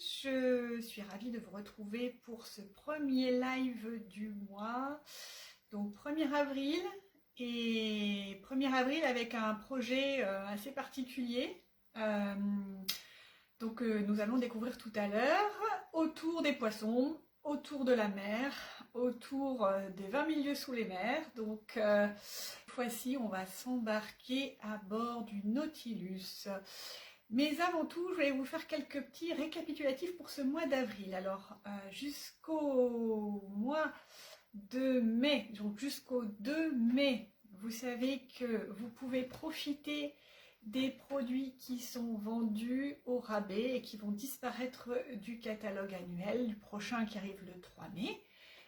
je suis ravie de vous retrouver pour ce premier live du mois, donc 1er avril, et 1er avril avec un projet assez particulier, nous allons découvrir tout à l'heure, autour des poissons, autour de la mer, autour des 20 000 lieues sous les mers. Donc cette fois-ci, on va s'embarquer à bord du Nautilus. Mais avant tout, je vais vous faire quelques petits récapitulatifs pour ce mois d'avril. Alors, jusqu'au mois de mai, donc jusqu'au 2 mai, vous savez que vous pouvez profiter des produits qui sont vendus au rabais et qui vont disparaître du catalogue annuel, du prochain qui arrive le 3 mai.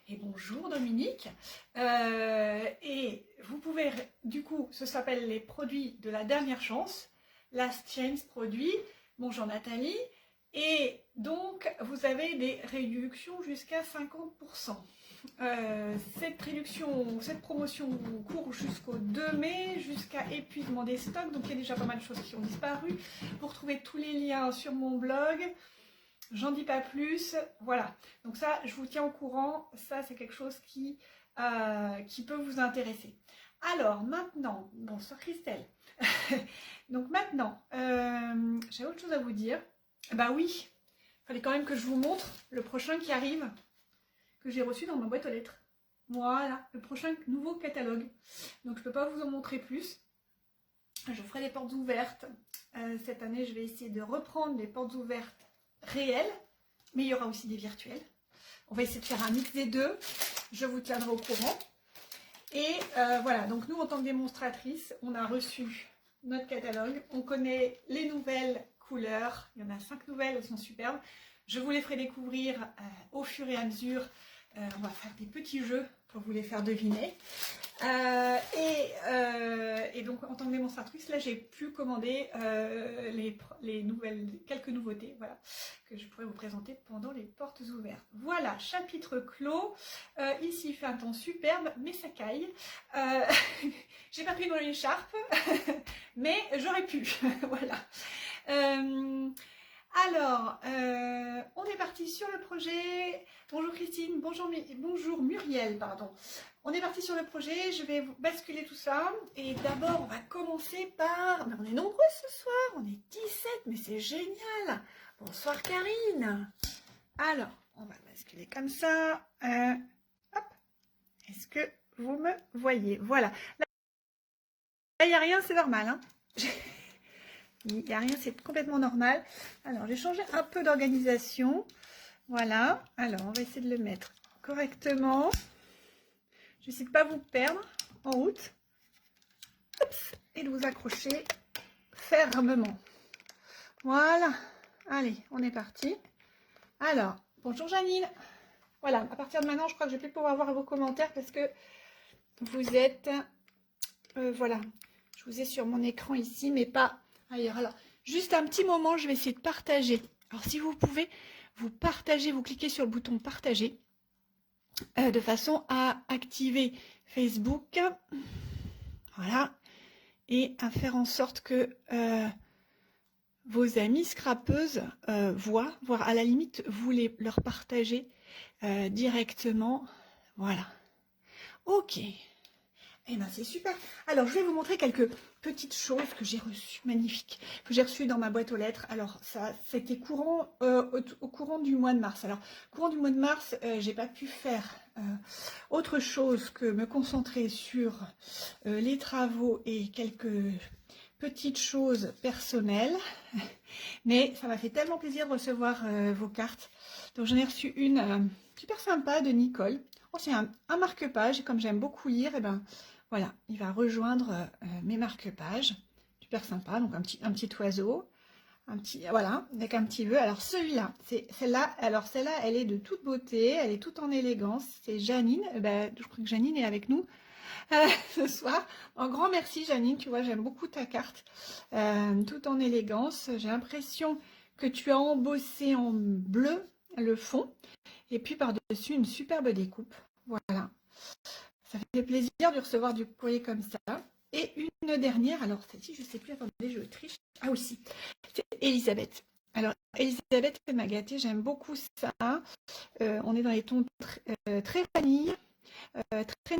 Et bonjour Dominique. Et vous pouvez, du coup, ça s'appelle les produits de la dernière chance, Last Chance produits. Bonjour Nathalie. Et donc, vous avez des réductions jusqu'à 50%. Cette promotion court jusqu'au 2 mai, jusqu'à épuisement des stocks. Donc, il y a déjà pas mal de choses qui ont disparu. Vous retrouvez tous les liens sur mon blog. J'en dis pas plus. Voilà. Donc ça, je vous tiens au courant. Ça, c'est quelque chose qui peut vous intéresser. Alors, maintenant, bonsoir Christelle. Donc maintenant, j'ai autre chose à vous dire. Ben oui, il fallait quand même que je vous montre le prochain qui arrive, que j'ai reçu dans ma boîte aux lettres. Voilà, le prochain nouveau catalogue. Donc je ne peux pas vous en montrer plus. Je ferai des portes ouvertes. Cette année, je vais essayer de reprendre les portes ouvertes réelles, mais il y aura aussi des virtuelles. On va essayer de faire un mix des deux. Je vous tiendrai au courant. Et voilà, donc nous, en tant que démonstratrice, on a reçu notre catalogue. On connaît les nouvelles couleurs. Il y en a 5 nouvelles, elles sont superbes. Je vous les ferai découvrir au fur et à mesure. On va faire des petits jeux pour vous les faire deviner. Et donc, en tant que démonstratrice, là, j'ai pu commander quelques nouveautés, voilà, que je pourrais vous présenter pendant les portes ouvertes. Voilà, chapitre clos. Ici, il fait un temps superbe, mais ça caille. J'ai pas pris mon écharpe, mais j'aurais pu. Voilà. Alors, on est parti sur le projet. Bonjour Christine, bonjour Muriel, pardon. On est parti sur le projet, je vais vous basculer tout ça. Et d'abord, on va commencer par... Mais on est nombreux ce soir, on est 17, mais c'est génial. Bonsoir Karine. Alors, on va basculer comme ça. Hop. Est-ce que vous me voyez? Voilà. Là, il n'y a rien, c'est normal. Hein. Il n'y a rien, c'est complètement normal. Alors, j'ai changé un peu d'organisation. Voilà. Alors, on va essayer de le mettre correctement. Je vais essayer de ne pas vous perdre en route. Oups, et de vous accrocher fermement. Voilà. Allez, on est parti. Alors, bonjour Janine. Voilà, à partir de maintenant, je crois que je vais plus pouvoir voir vos commentaires parce que vous êtes... voilà. Je vous ai sur mon écran ici, mais pas... ailleurs. Alors, juste un petit moment, je vais essayer de partager. Alors, si vous pouvez, vous partagez, vous cliquez sur le bouton partager de façon à activer Facebook. Voilà. Et à faire en sorte que vos amis scrapeuses voient, voire à la limite, vous leur partagez directement. Voilà. Ok. Eh bien, c'est super. Alors, je vais vous montrer quelques petites choses que j'ai reçues, magnifiques, que j'ai reçues dans ma boîte aux lettres. Alors, ça, c'était courant au courant du mois de mars. Alors, courant du mois de mars, j'ai pas pu faire autre chose que me concentrer sur les travaux et quelques petites choses personnelles. Mais ça m'a fait tellement plaisir de recevoir vos cartes. Donc, j'en ai reçu une super sympa de Nicole. Oh, c'est un marque-page, et comme j'aime beaucoup lire, et ben voilà, il va rejoindre mes marque-pages. Super sympa, donc un petit oiseau, voilà, avec un petit vœu. Alors celui-là, c'est celle-là. Alors celle-là, elle est de toute beauté, elle est toute en élégance. C'est Janine. Je crois que Janine est avec nous ce soir. Un grand merci Janine, tu vois, j'aime beaucoup ta carte, tout en élégance. J'ai l'impression que tu as embossé en bleu le fond. Et puis par-dessus, une superbe découpe. Voilà. Ça fait plaisir de recevoir du courrier comme ça. Et une dernière, alors celle-ci, je ne sais plus, attendez, je triche. Ah aussi, c'est Elisabeth. Alors, Elisabeth m'a gâtée, j'aime beaucoup ça. On est dans les tons très vanille, très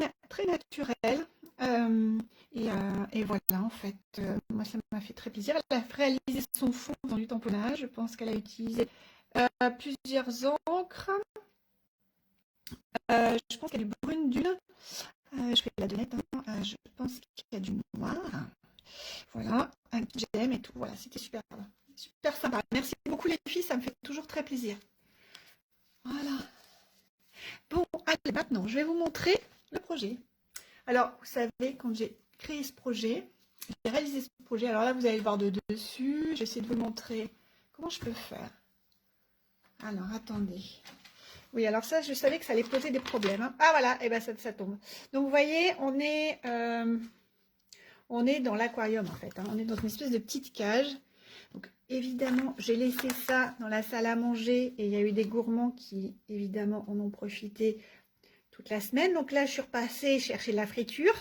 naturels. Et voilà, en fait, moi, ça m'a fait très plaisir. Elle a réalisé son fond dans du tamponnage. Je pense qu'elle a utilisé plusieurs encres. Je pense qu'il y a du brune dune. Je fais la donnette. Hein. Je pense qu'il y a du noir. Voilà, un petit gemme et tout. Voilà, c'était super, super sympa. Merci beaucoup les filles, ça me fait toujours très plaisir. Voilà. Bon, allez, maintenant, je vais vous montrer le projet. Alors, vous savez, quand j'ai créé ce projet, j'ai réalisé ce projet. Alors là, vous allez le voir de dessus. Je vais essayer de vous montrer comment je peux faire. Alors, attendez. Oui, alors ça, je savais que ça allait poser des problèmes. Hein. Ah, voilà, et ben ça tombe. Donc, vous voyez, on est dans l'aquarium, en fait. Hein. On est dans une espèce de petite cage. Donc, évidemment, j'ai laissé ça dans la salle à manger et il y a eu des gourmands qui, évidemment, en ont profité toute la semaine. Donc là, je suis repassée chercher de la friture.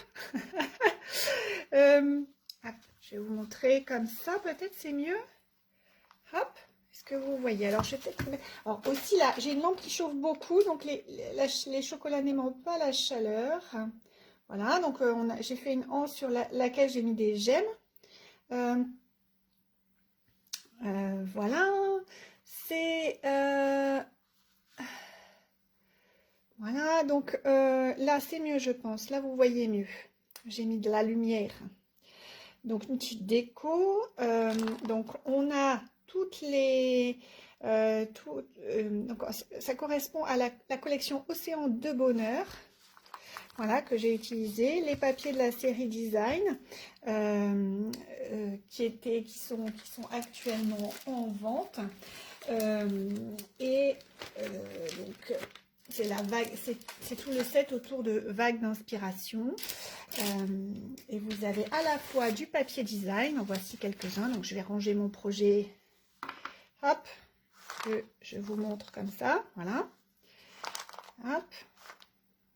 Hop, je vais vous montrer comme ça, peut-être c'est mieux. Hop, est-ce que vous voyez? Alors, je vais peut-être mettre... Alors, aussi, là, j'ai une lampe qui chauffe beaucoup, donc les chocolats n'aiment pas la chaleur. Voilà, donc j'ai fait une anse sur laquelle j'ai mis des gemmes. Voilà, c'est... Voilà, donc là, c'est mieux, je pense. Là, vous voyez mieux. J'ai mis de la lumière. Donc, une petite déco. Donc, on a toutes les... donc, ça correspond à la collection Océan de Bonheur. Voilà, que j'ai utilisé. Les papiers de la série Design qui sont actuellement en vente. Donc, c'est la vague, c'est tout le set autour de vagues d'inspiration. Et vous avez à la fois du papier design, en voici quelques-uns. Donc, je vais ranger mon projet. Hop, que je vous montre comme ça. Voilà. Hop,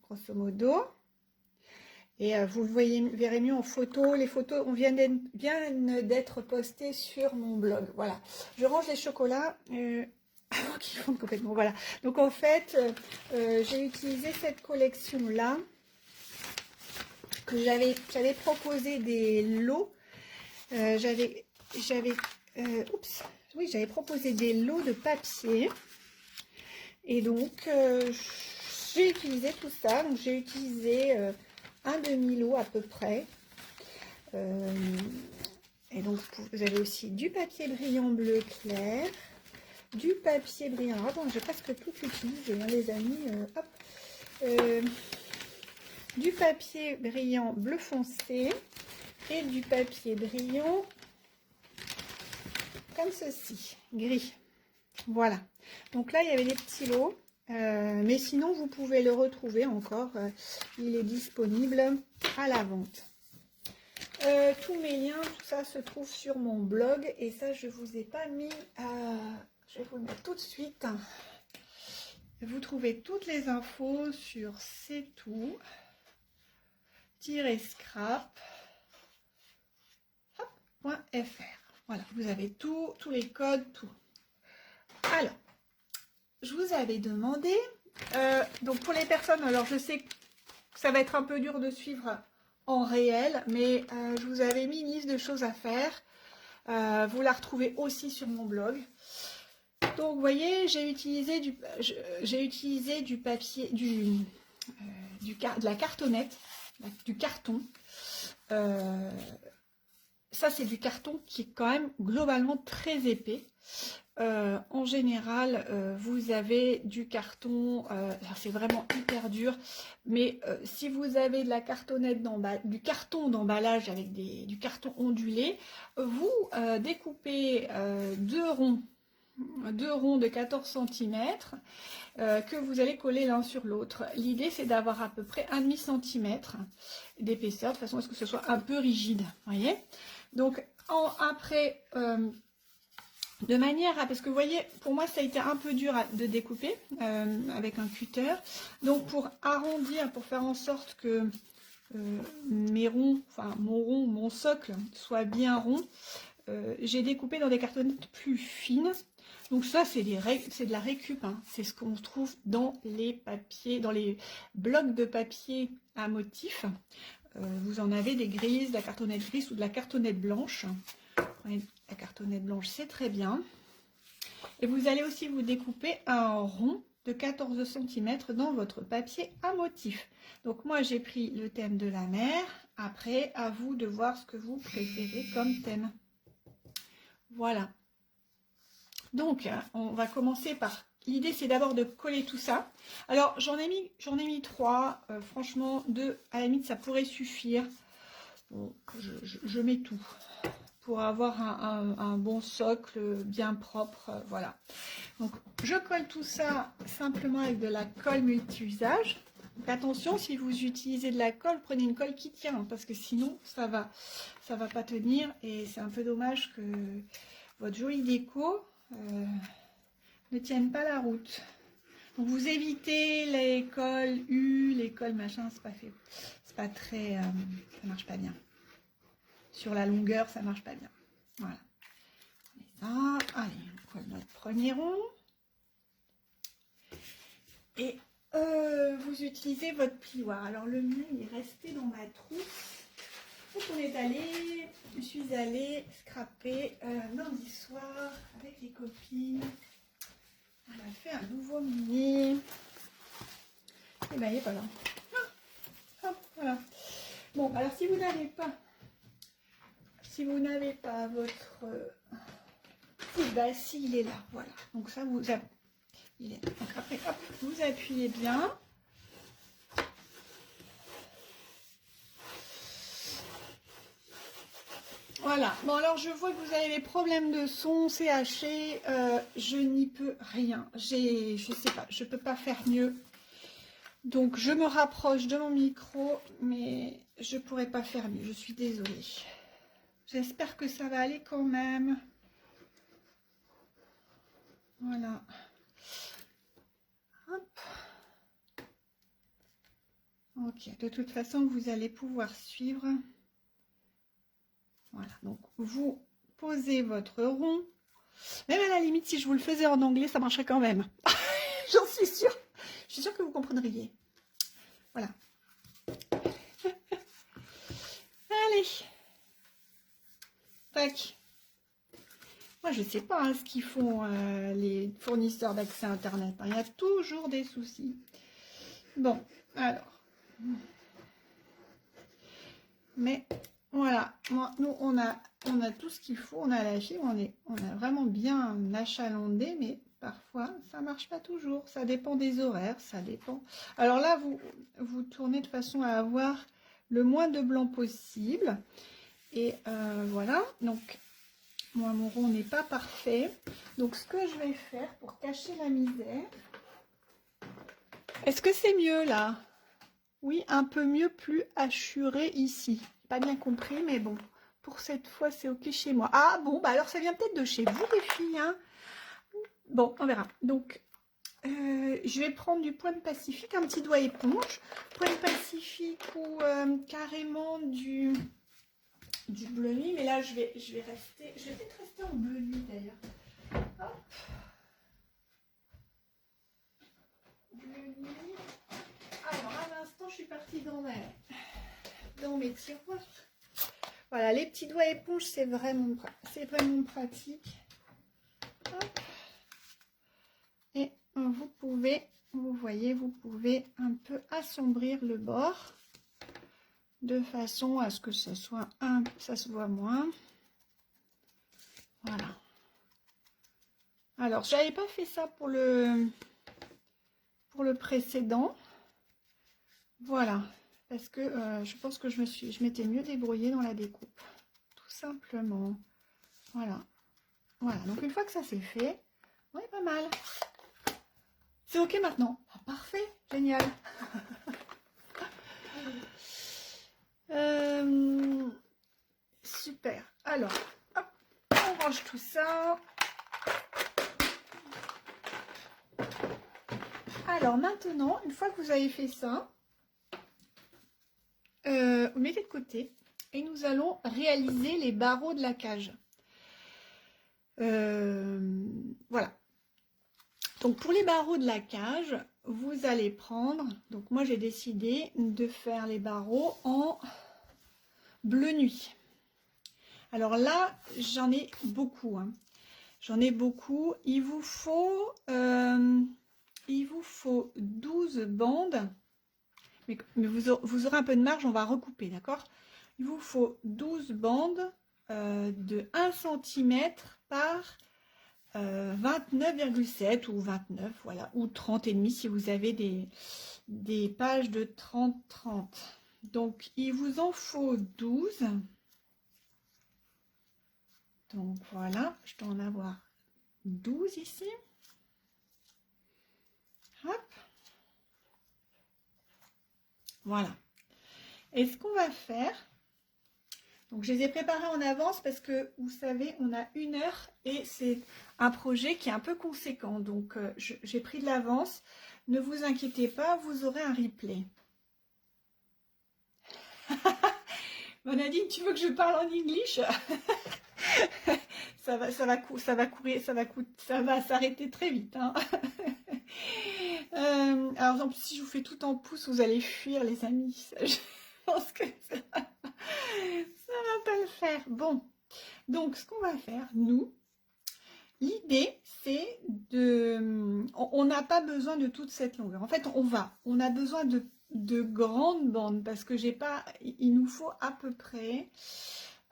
grosso modo. Et vous verrez mieux en photo. Les photos viennent d'être postées sur mon blog. Voilà. Je range les chocolats avant qu'ils fondent complètement. Voilà. Donc en fait, j'ai utilisé cette collection-là. Que j'avais proposé des lots. J'avais proposé des lots de papier. Et donc, j'ai utilisé tout ça. Donc, j'ai utilisé un demi-lot à peu près. Et donc, vous avez aussi du papier brillant bleu clair, du papier brillant. Alors, attends, j'ai presque tout utilisé, hein, les amis. Hop. Du papier brillant bleu foncé et du papier brillant comme ceci, gris. Voilà. Donc là, il y avait des petits lots. Mais sinon, vous pouvez le retrouver encore. Il est disponible à la vente. Tous mes liens, tout ça se trouve sur mon blog. Et ça, je ne vous ai pas mis... je vais vous le mettre tout de suite. Vous trouvez toutes les infos sur C'est tout. Scrap.fr. Voilà, vous avez tous les codes, tout. Alors, je vous avais demandé, donc pour les personnes, alors je sais que ça va être un peu dur de suivre en réel, mais je vous avais mis une liste de choses à faire. Vous la retrouvez aussi sur mon blog. Donc, vous voyez, j'ai utilisé du papier, de la cartonnette, du carton. Ça, c'est du carton qui est quand même globalement très épais. En général, vous avez du carton, c'est vraiment hyper dur, mais si vous avez de la cartonnette du carton d'emballage avec du carton ondulé, vous découpez deux ronds de 14 cm que vous allez coller l'un sur l'autre. L'idée, c'est d'avoir à peu près 1,5 cm d'épaisseur, de façon à ce que ce soit un peu rigide, voyez. Donc, après... de manière à, parce que vous voyez, pour moi ça a été un peu dur de découper avec un cutter. Donc pour arrondir, pour faire en sorte que mes ronds, enfin mon socle soit bien rond, j'ai découpé dans des cartonnettes plus fines. Donc ça, c'est de la récup, hein. C'est ce qu'on trouve dans les papiers, dans les blocs de papier à motifs. Vous en avez des grises, de la cartonnette grise ou de la cartonnette blanche. La cartonnette blanche, c'est très bien. Et vous allez aussi vous découper un rond de 14 cm dans votre papier à motif. Donc moi, j'ai pris le thème de la mer. Après, à vous de voir ce que vous préférez comme thème. Voilà. Donc, on va commencer par... L'idée, c'est d'abord de coller tout ça. Alors, j'en ai mis 3. Franchement, 2, à la limite, ça pourrait suffire. Bon, je mets tout pour avoir un bon socle bien propre. Voilà. Donc, je colle tout ça simplement avec de la colle multi-usage. Donc, attention, si vous utilisez de la colle, prenez une colle qui tient, parce que sinon, ça va pas tenir. Et c'est un peu dommage que votre jolie déco... ne tiennent pas la route. Donc vous évitez les cols U, les cols machin, c'est pas très, ça marche pas bien. Sur la longueur, ça marche pas bien. Voilà. Et ça, allez, on colle notre premier rond. Et vous utilisez votre plioir. Alors le mien, il est resté dans ma trousse. Donc je suis allée scraper lundi soir avec les copines. On a fait un nouveau mini. Et ben il est pas là. Hop, voilà. Bon, alors si vous n'avez pas votre... bah si, il est là, voilà. Donc ça, il est là. Donc après, hop, vous appuyez bien. Voilà. Bon, alors je vois que vous avez des problèmes de son, c'est haché. Je n'y peux rien. Je sais pas, je peux pas faire mieux. Donc je me rapproche de mon micro, mais je pourrais pas faire mieux. Je suis désolée. J'espère que ça va aller quand même. Voilà. Hop. Ok. De toute façon, vous allez pouvoir suivre. Voilà, donc vous posez votre rond. Même à la limite, si je vous le faisais en anglais, ça marcherait quand même. J'en suis sûre. Je suis sûre que vous comprendriez. Voilà. Allez. Tac. Moi, je ne sais pas ce qu'ils font les fournisseurs d'accès Internet. Il y a toujours des soucis. Bon, alors. Mais... Voilà, nous on a tout ce qu'il faut, on a la fibre, on a vraiment bien achalandé, mais parfois ça marche pas toujours, ça dépend des horaires, ça dépend. Alors là, vous tournez de façon à avoir le moins de blanc possible, et voilà, donc moi mon rond n'est pas parfait, donc ce que je vais faire pour cacher la misère, est-ce que c'est mieux là? Oui, un peu mieux, plus hachuré ici. Pas bien compris, mais bon, pour cette fois, c'est ok chez moi. Ah bon, bah alors ça vient peut-être de chez vous, les filles, hein. Bon, on verra. Donc, je vais prendre du Pointe Pacifique, un petit doigt éponge. Pointe Pacifique ou carrément du bleu nuit, mais là, je vais peut-être rester en bleu nuit d'ailleurs. Hop. Bleu nuit. Alors, à l'instant, je suis partie dans mes tiroirs. Voilà, les petits doigts éponges, c'est vraiment pratique. Hop. Et vous pouvez, vous voyez, vous pouvez un peu assombrir le bord de façon à ce que ça soit ça se voit moins. Voilà. Alors, j'avais pas fait ça pour le précédent. Voilà. Parce que je pense que je m'étais mieux débrouillée dans la découpe. Tout simplement. Voilà. Voilà. Donc une fois que ça c'est fait, on est pas mal. C'est ok maintenant. Ah, parfait. Génial. Super. Alors, hop, on range tout ça. Alors maintenant, une fois que vous avez fait ça, vous mettez de côté et nous allons réaliser les barreaux de la cage. Voilà. Donc pour les barreaux de la cage, vous allez prendre, donc moi j'ai décidé de faire les barreaux en bleu nuit. Alors là, j'en ai beaucoup, hein. J'en ai beaucoup. Il vous faut 12 bandes. Mais vous aurez un peu de marge, on va recouper, d'accord? Il vous faut 12 bandes de 1 cm par 29,7 ou 29, voilà, ou 30,5 si vous avez des pages de 30-30. Donc, il vous en faut 12. Donc, voilà, je dois en avoir 12 ici. Hop. Voilà. Et ce qu'on va faire, donc je les ai préparés en avance parce que vous savez, on a 1 heure et c'est un projet qui est un peu conséquent. Donc j'ai pris de l'avance. Ne vous inquiétez pas, vous aurez un replay. Bon, Nadine, tu veux que je parle en English? ça va s'arrêter très vite, hein. Alors en plus, si je vous fais tout en pouce, vous allez fuir, les amis. Je pense que ça va pas le faire. Bon, donc ce qu'on va faire, nous, l'idée c'est on n'a pas besoin de toute cette longueur. En fait, on a besoin de grandes bandes parce que il nous faut à peu près.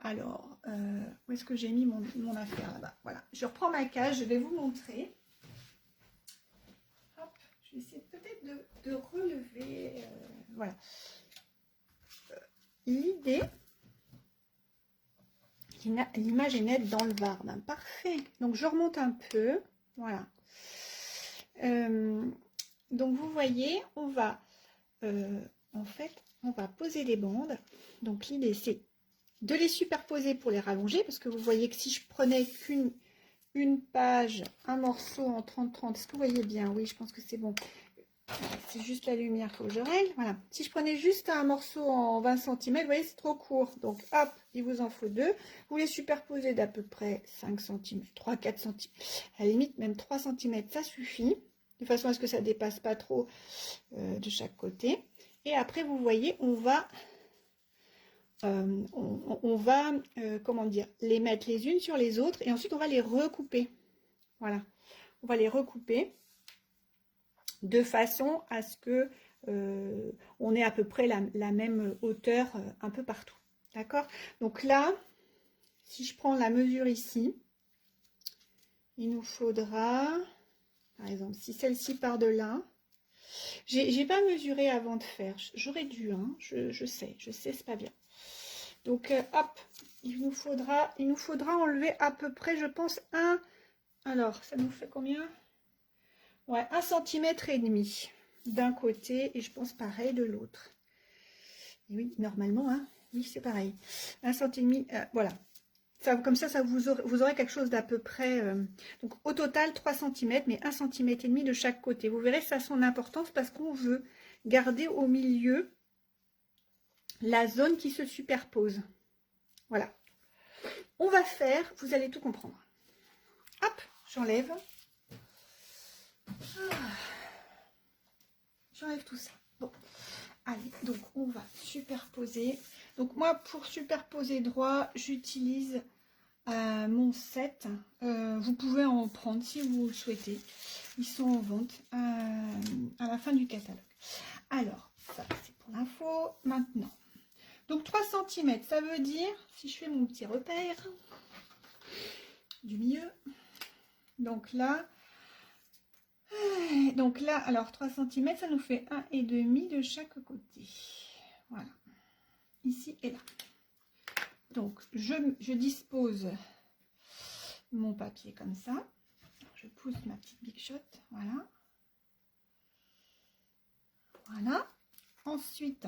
Alors, où est-ce que j'ai mis mon affaire là-bas? Voilà, je reprends ma cage, je vais vous montrer. Hop, je vais essayer peut-être de relever. Voilà. L'idée, l'image est nette dans le Var. Ben, parfait. Donc, je remonte un peu. Voilà. Donc, vous voyez, on va, en fait, on va poser les bandes. Donc, l'idée, c'est de les superposer pour les rallonger. Parce que vous voyez que si je prenais qu'une page, un morceau en 30-30, est-ce que vous voyez bien? Oui, je pense que c'est bon. C'est juste la lumière, il faut que je règle. Voilà. Si je prenais juste un morceau en 20 cm, vous voyez, c'est trop court. Donc, hop, il vous en faut 2. Vous les superposez d'à peu près 5 cm, 3-4 cm. À la limite, même 3 cm, ça suffit. De façon à ce que ça ne dépasse pas trop de chaque côté. Et après, vous voyez, on va comment dire, les mettre les unes sur les autres. Et ensuite, on va les recouper. Voilà. On va les recouper de façon à ce que on ait à peu près la même hauteur un peu partout. D'accord? Donc là, si je prends la mesure ici, il nous faudra, par exemple, si celle-ci part de là, j'ai pas mesuré avant de faire, j'aurais dû, hein, je sais, c'est pas bien. Donc hop, il nous faudra enlever à peu près, je pense, alors ça nous fait combien? Ouais, 1,5 cm d'un côté et je pense pareil de l'autre. Oui, normalement, hein, oui, c'est pareil. 1,5 cm, voilà. Ça, comme ça, vous aurez quelque chose d'à peu près. Donc au total 3 cm, mais 1,5 cm de chaque côté. Vous verrez, ça a son importance parce qu'on veut garder au milieu la zone qui se superpose. Voilà. On va faire, vous allez tout comprendre. Hop, j'enlève. J'enlève tout ça. Bon, allez, donc on va superposer. Donc moi, pour superposer droit, j'utilise mon set. Vous pouvez en prendre si vous le souhaitez. Ils sont en vente à la fin du catalogue. Alors, ça c'est pour l'info. Maintenant, donc 3 cm, ça veut dire, si je fais mon petit repère du milieu, donc là, alors 3 cm, ça nous fait 1,5 de chaque côté. Voilà, ici et là. Donc, je dispose mon papier comme ça. Je pousse ma petite Big Shot, voilà. Voilà. Ensuite,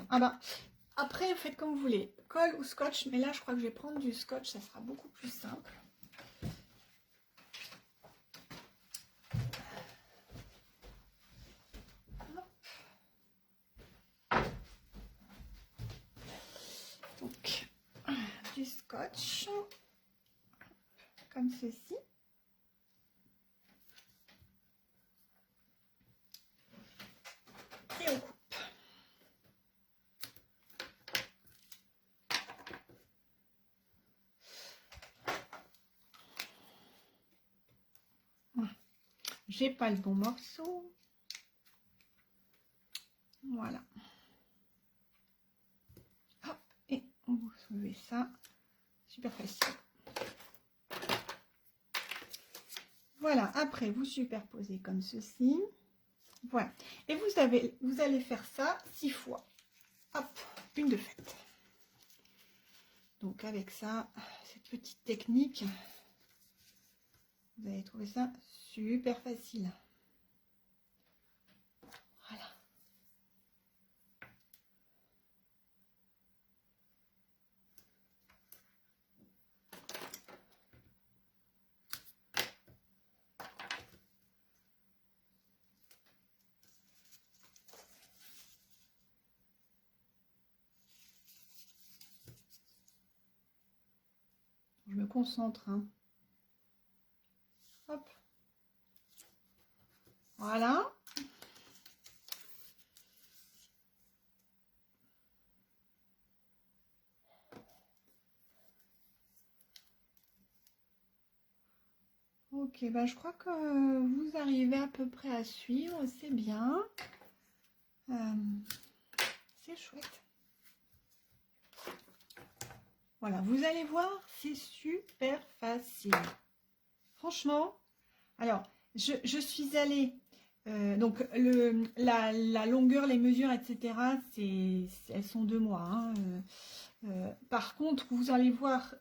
après, faites comme vous voulez, colle ou scotch, mais là, je crois que je vais prendre du scotch, ça sera beaucoup plus simple. Donc, du scotch, comme ceci. j'ai pas le bon morceau. Voilà. Hop, et on vous soulevez ça. Super facile. Voilà, après vous superposez comme ceci. Voilà. Et vous allez faire ça 6 fois. Hop, une de faite. Donc avec ça, cette petite technique, vous allez trouver ça super facile. Voilà. Je me concentre. Hein. Hop. Voilà. Ok, ben je crois que vous arrivez à peu près à suivre, c'est bien. C'est chouette. Voilà, vous allez voir, c'est super facile. Franchement, alors, je suis allée, donc la longueur, les mesures, etc., elles sont de moi. Hein, par contre, vous allez voir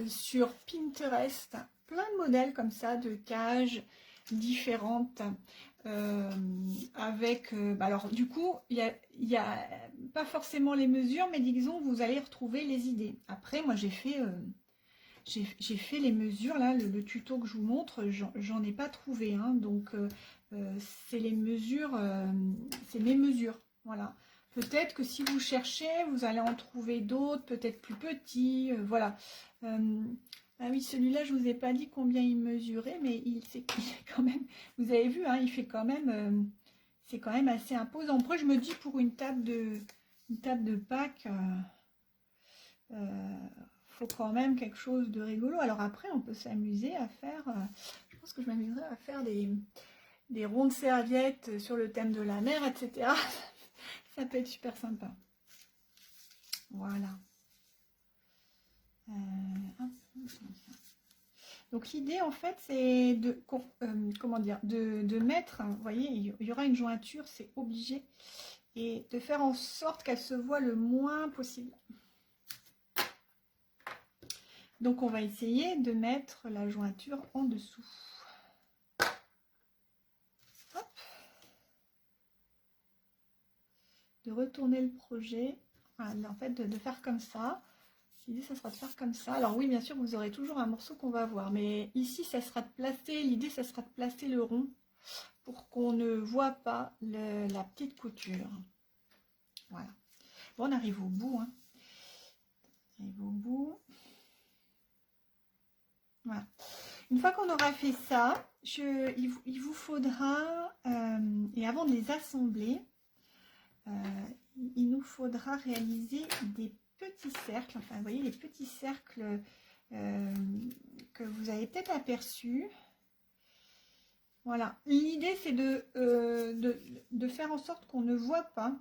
sur Pinterest plein de modèles comme ça, de cages différentes. Avec, alors du coup, il y a pas forcément les mesures, mais disons, vous allez retrouver les idées. Après, moi, j'ai fait les mesures, là, le tuto que je vous montre, j'en ai pas trouvé, hein, donc c'est les mesures, c'est mes mesures, voilà. Peut-être que si vous cherchez, vous allez en trouver d'autres, peut-être plus petits, voilà. Ah oui, celui-là, je vous ai pas dit combien il mesurait, mais il est quand même, vous avez vu, hein, il fait quand même, c'est quand même assez imposant. Après, je me dis pour une table de Pâques, faut quand même quelque chose de rigolo. Alors après, on peut s'amuser à faire, je pense que je m'amuserais à faire des rondes serviettes sur le thème de la mer, etc. Ça peut être super sympa. Voilà. Donc l'idée en fait c'est de comment dire, de mettre, vous voyez, il y aura une jointure, c'est obligé, et de faire en sorte qu'elle se voit le moins possible. Donc on va essayer de mettre la jointure en dessous. Hop. De retourner le projet, voilà, en fait de faire comme ça. L'idée, ça sera de faire comme ça. Alors oui, bien sûr, vous aurez toujours un morceau qu'on va voir. Mais ici, ça sera de placer, l'idée, ça sera de placer le rond pour qu'on ne voit pas la petite couture. Voilà. Bon, on arrive au bout. Hein. On arrive au bout. Voilà. Une fois qu'on aura fait ça, il vous faudra, et avant de les assembler, il nous faudra réaliser des petits cercles, enfin vous voyez les petits cercles que vous avez peut-être aperçus. Voilà, l'idée c'est de faire en sorte qu'on ne voit pas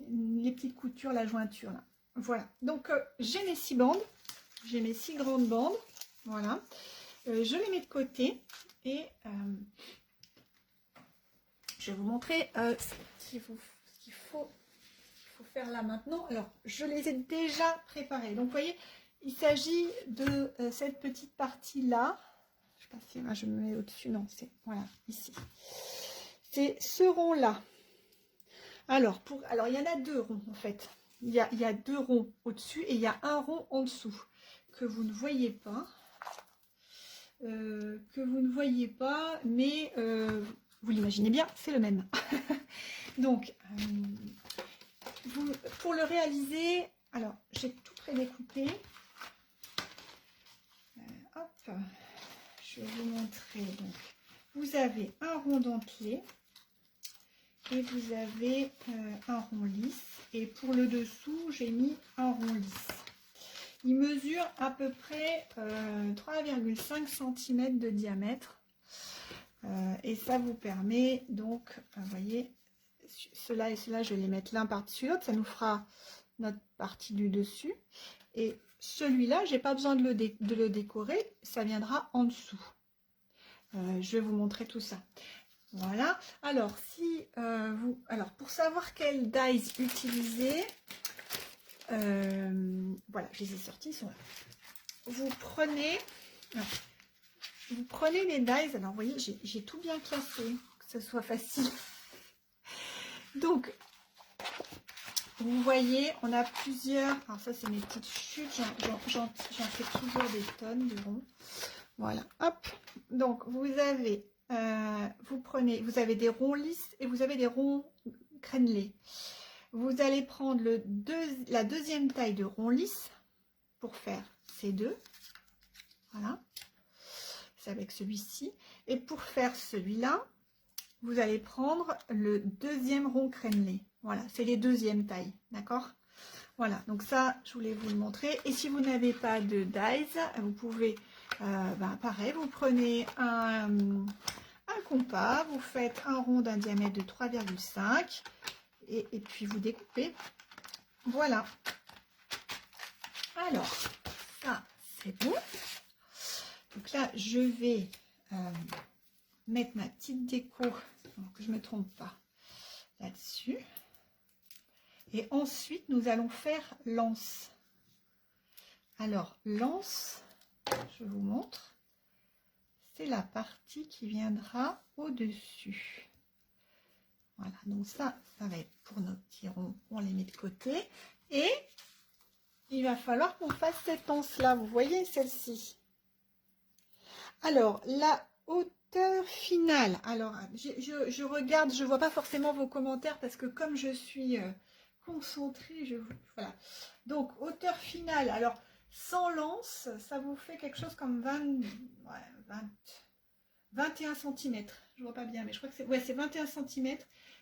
les petites coutures, la jointure là. Voilà, donc j'ai mes 6 bandes, j'ai mes 6 grandes bandes, voilà, je les mets de côté et je vais vous montrer ce qu'il faut faire là maintenant. Alors je les ai déjà préparés, donc vous voyez il s'agit de cette petite partie là, je sais pas si là, je me mets au dessus, non c'est voilà ici, c'est ce rond là. Alors il y en a 2 ronds en fait, il y a 2 ronds au dessus et il y a un rond en dessous que vous ne voyez pas, mais vous l'imaginez bien, c'est le même. Donc pour le réaliser, alors j'ai tout prédécoupé. Hop, je vais vous montrer. Donc, vous avez un rond dentelé et vous avez un rond lisse. Et pour le dessous, j'ai mis un rond lisse. Il mesure à peu près 3,5 cm de diamètre. Et ça vous permet donc, vous voyez, cela et cela, je vais les mettre l'un par-dessus l'autre. Ça nous fera notre partie du dessus. Et celui-là, j'ai pas besoin de le décorer. Ça viendra en dessous. Je vais vous montrer tout ça. Voilà. Alors, alors pour savoir quelles dies utiliser, voilà, je les ai sortis, ils sont là. Vous prenez les dies. Alors, vous voyez, j'ai tout bien classé, que ce soit facile. Donc, vous voyez, on a plusieurs. Alors ça, c'est mes petites chutes. J'en fais toujours des tonnes de ronds. Voilà. Hop. Donc, vous avez des ronds lisses et vous avez des ronds crénelés. Vous allez prendre la deuxième taille de rond lisse pour faire ces deux. Voilà. C'est avec celui-ci. Et pour faire celui-là, vous allez prendre le deuxième rond crénelé. Voilà, c'est les deuxièmes tailles, d'accord? Voilà, donc ça, je voulais vous le montrer. Et si vous n'avez pas de dies, vous pouvez, pareil, vous prenez un compas, vous faites un rond d'un diamètre de 3,5 et puis vous découpez. Voilà. Alors, ça, c'est bon. Donc là, je vais mettre ma petite déco, que je ne me trompe pas, là-dessus. Et ensuite, nous allons faire l'anse. Alors, l'anse, je vous montre, c'est la partie qui viendra au-dessus. Voilà, donc ça va être pour nos petits ronds, on les met de côté. Et il va falloir qu'on fasse cette anse-là, vous voyez celle-ci. Alors, la hauteur finale, alors je regarde, je ne vois pas forcément vos commentaires parce que comme je suis concentrée, voilà. Donc, hauteur finale, alors sans lance, ça vous fait quelque chose comme 21 cm. Je vois pas bien, mais je crois que c'est 21 cm.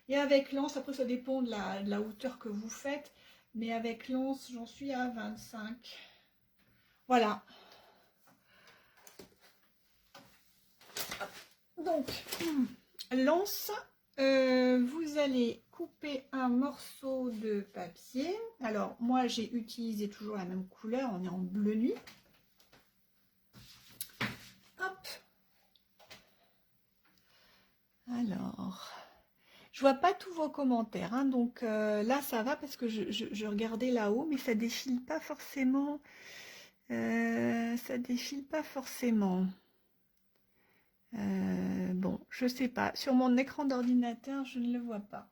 Et avec lance, après ça dépend de la hauteur que vous faites, mais avec lance, j'en suis à 25. Voilà. Donc, lance, vous allez couper un morceau de papier. Alors, moi, j'ai utilisé toujours la même couleur, on est en bleu nuit. Hop. Alors, je vois pas tous vos commentaires, hein, donc là, ça va parce que je regardais là-haut, mais ça défile pas forcément. Ça défile pas forcément. Bon, je sais pas. Sur mon écran d'ordinateur, je ne le vois pas.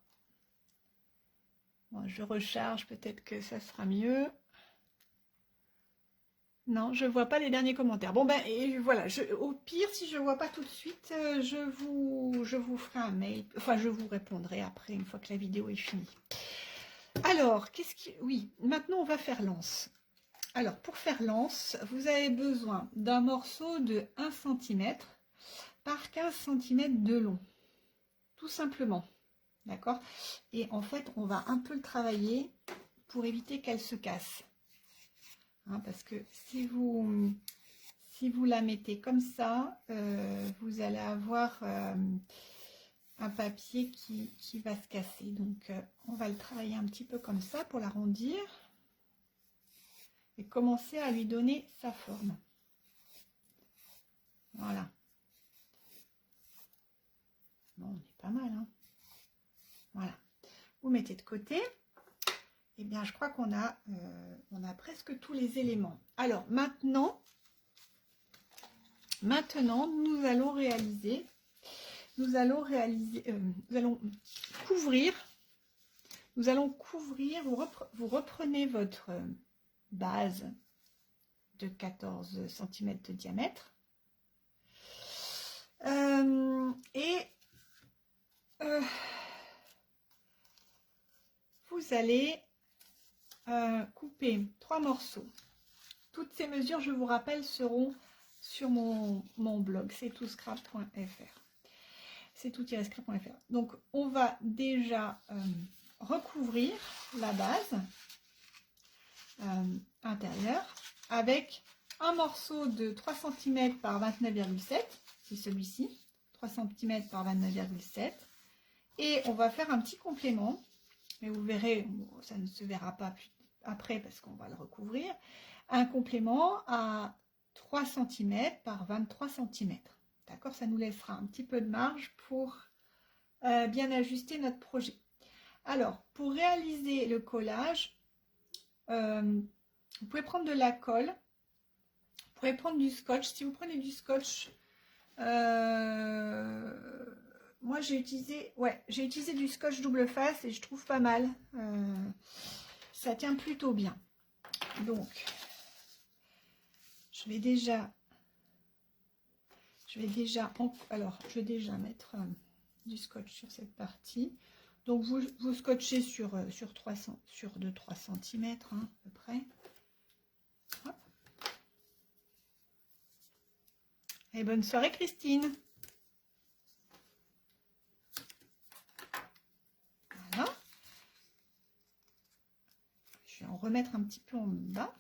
Bon, je recharge, peut-être que ça sera mieux. Non, je ne vois pas les derniers commentaires. Bon, ben, et voilà. Au pire, si je ne vois pas tout de suite, je vous ferai un mail. Enfin, je vous répondrai après, une fois que la vidéo est finie. Alors, oui, maintenant, on va faire l'anse. Alors, pour faire l'anse, vous avez besoin d'un morceau de 1 cm par 15 cm de long, tout simplement, d'accord? Et en fait, on va un peu le travailler pour éviter qu'elle se casse, hein, parce que si vous la mettez comme ça, vous allez avoir un papier qui va se casser. Donc, on va le travailler un petit peu comme ça pour l'arrondir et commencer à lui donner sa forme. Voilà. Bon, on est pas mal, hein. Voilà. Vous mettez de côté. Eh bien, je crois qu'on a, on a presque tous les éléments. Alors, maintenant, nous allons réaliser, nous allons couvrir, vous reprenez votre base de 14 cm de diamètre vous allez couper 3 morceaux. Toutes ces mesures, je vous rappelle, seront sur mon blog, c'est toutScrap.fr. C'est tout-scrap.fr. Donc, on va déjà recouvrir la base intérieure avec un morceau de 3 cm par 29,7, c'est celui-ci, 3 cm par 29,7. Et on va faire un petit complément. Mais vous verrez, ça ne se verra pas après parce qu'on va le recouvrir. Un complément à 3 cm par 23 cm. D'accord, ça nous laissera un petit peu de marge pour bien ajuster notre projet. Alors, pour réaliser le collage, vous pouvez prendre de la colle, vous pouvez prendre du scotch. Si vous prenez du scotch, moi j'ai utilisé du scotch double face et je trouve pas mal. Ça tient plutôt bien. Donc, je vais déjà mettre du scotch sur cette partie. Donc vous scotchez sur 2-3 cm hein, à peu près. Hop. Et bonne soirée Christine. Voilà. Je vais en remettre un petit peu en bas.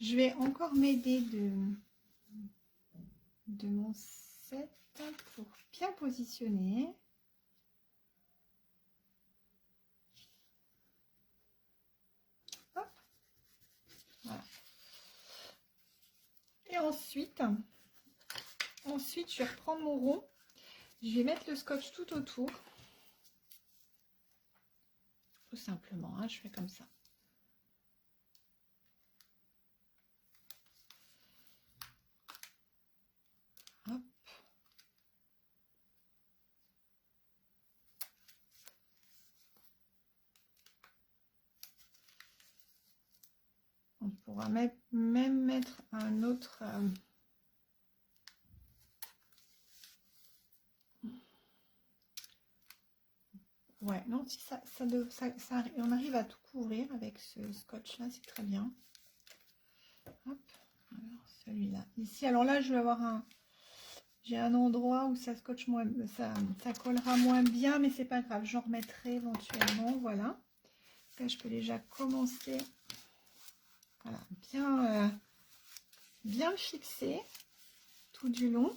Je vais encore m'aider de mon set pour bien positionner. Hop. Voilà. Et ensuite, je vais reprendre mon rond. Je vais mettre le scotch tout autour. Tout simplement, hein, je fais comme ça. Hop. On pourra même mettre un autre... Ouais, non, si on arrive à tout couvrir avec ce scotch-là, c'est très bien. Hop, alors celui-là. Ici, alors là, je vais avoir j'ai un endroit où ça scotche moins, ça collera moins bien, mais c'est pas grave, j'en remettrai éventuellement, voilà. Là, je peux déjà commencer, voilà, bien le fixer tout du long.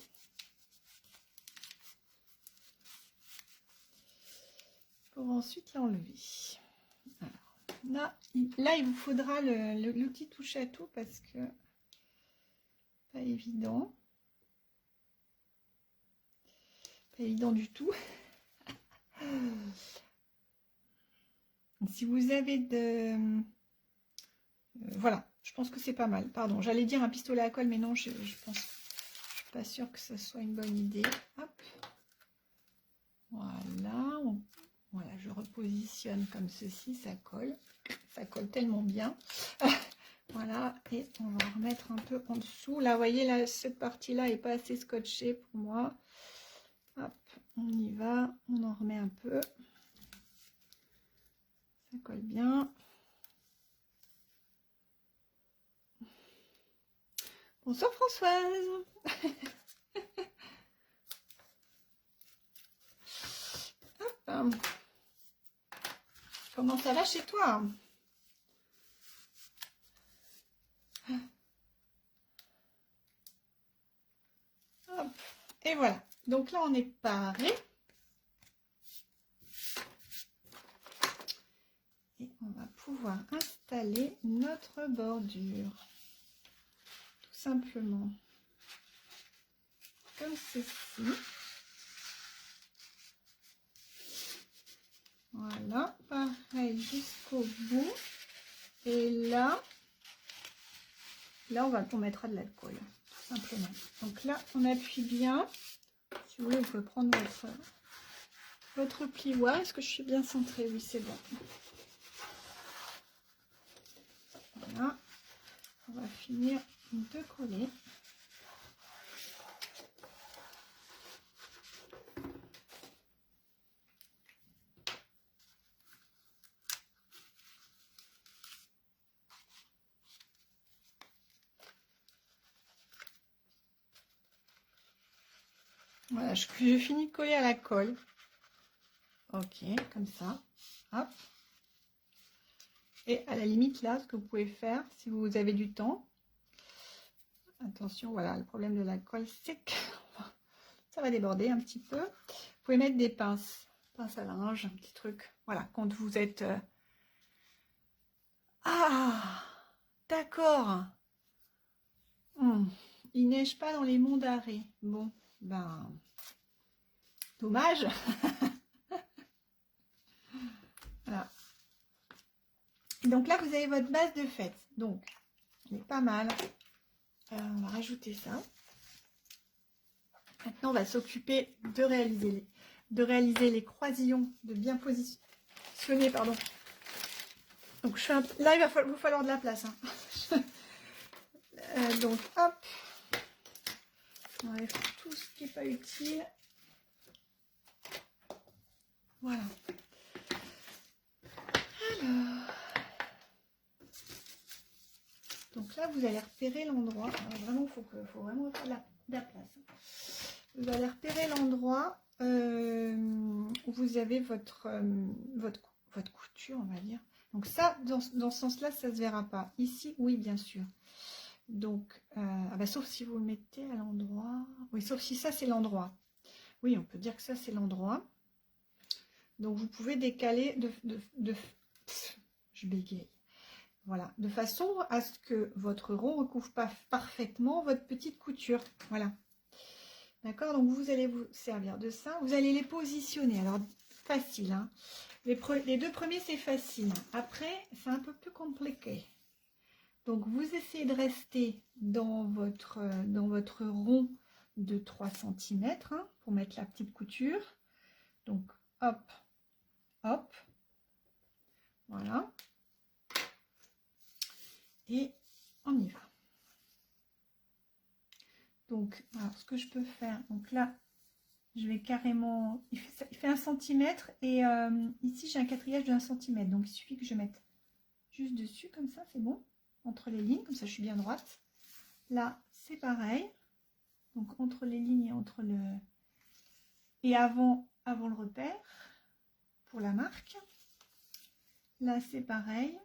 Pour ensuite l'enlever. Alors, là, il vous faudra l'outil touche à tout parce que pas évident. Pas évident du tout. Si vous avez voilà, je pense que c'est pas mal. Pardon, j'allais dire un pistolet à colle, mais non, je pense... Je suis pas sûre que ce soit une bonne idée. Hop. Voilà. Voilà, je repositionne comme ceci, ça colle tellement bien. Voilà, et on va remettre un peu en dessous. Là, vous voyez, là, cette partie-là est pas assez scotchée pour moi. Hop, on y va, on en remet un peu. Ça colle bien. Bonsoir Françoise. Hop. Comment ça va chez toi? Hop. Et voilà. Donc là, on est paré. Et on va pouvoir installer notre bordure. Tout simplement. Comme ceci. Voilà. Pareil jusqu'au bout. Et là, on mettra de l'alcool. Tout simplement. Donc là, on appuie bien. Si vous voulez, vous pouvez prendre votre plioir. Est-ce que je suis bien centrée? Oui, c'est bon. Voilà. On va finir de coller. Voilà, je finis de coller à la colle. Ok, comme ça. Hop. Et à la limite, là, ce que vous pouvez faire, si vous avez du temps, attention, voilà, le problème de la colle, c'est que ça va déborder un petit peu. Vous pouvez mettre des pinces à linge, un petit truc. Voilà, quand vous êtes... Ah, d'accord. Il neige pas dans les monts d'Arrée. Bon, ben, dommage. Voilà. Donc là, vous avez votre base de fête. Donc, elle est pas mal. On va rajouter ça. Maintenant, on va s'occuper de réaliser les croisillons, de bien positionner, pardon. Donc, là, il va vous falloir de la place. Hein. Donc, hop. On enlève tout ce qui n'est pas utile. Voilà. Alors. Donc là, vous allez repérer l'endroit. Vraiment, il faut vraiment faire de la place. Vous allez repérer l'endroit où vous avez votre couture, on va dire. Donc ça, dans ce sens-là, ça ne se verra pas. Ici, oui, bien sûr. Donc, sauf si vous le mettez à l'endroit. Oui, sauf si ça, c'est l'endroit. Oui, on peut dire que ça, c'est l'endroit. Donc, vous pouvez décaler je bégaye. Voilà, de façon à ce que votre rond ne recouvre pas parfaitement votre petite couture. Voilà. D'accord, donc vous allez vous servir de ça. Vous allez les positionner. Alors, facile. Hein. Les deux premiers, c'est facile. Après, c'est un peu plus compliqué. Donc, vous essayez de rester dans votre rond de 3 cm hein, pour mettre la petite couture. Donc, hop, hop. Voilà. Et on y va. Donc, alors, ce que je peux faire, donc là, je vais carrément, il fait 1 cm et ici j'ai un quatriage de 1 cm. Donc, il suffit que je mette juste dessus, comme ça, c'est bon. Entre les lignes, comme ça, je suis bien droite. Là, c'est pareil. Donc, entre les lignes et entre le... Et avant le repère, pour la marque. Là, c'est pareil.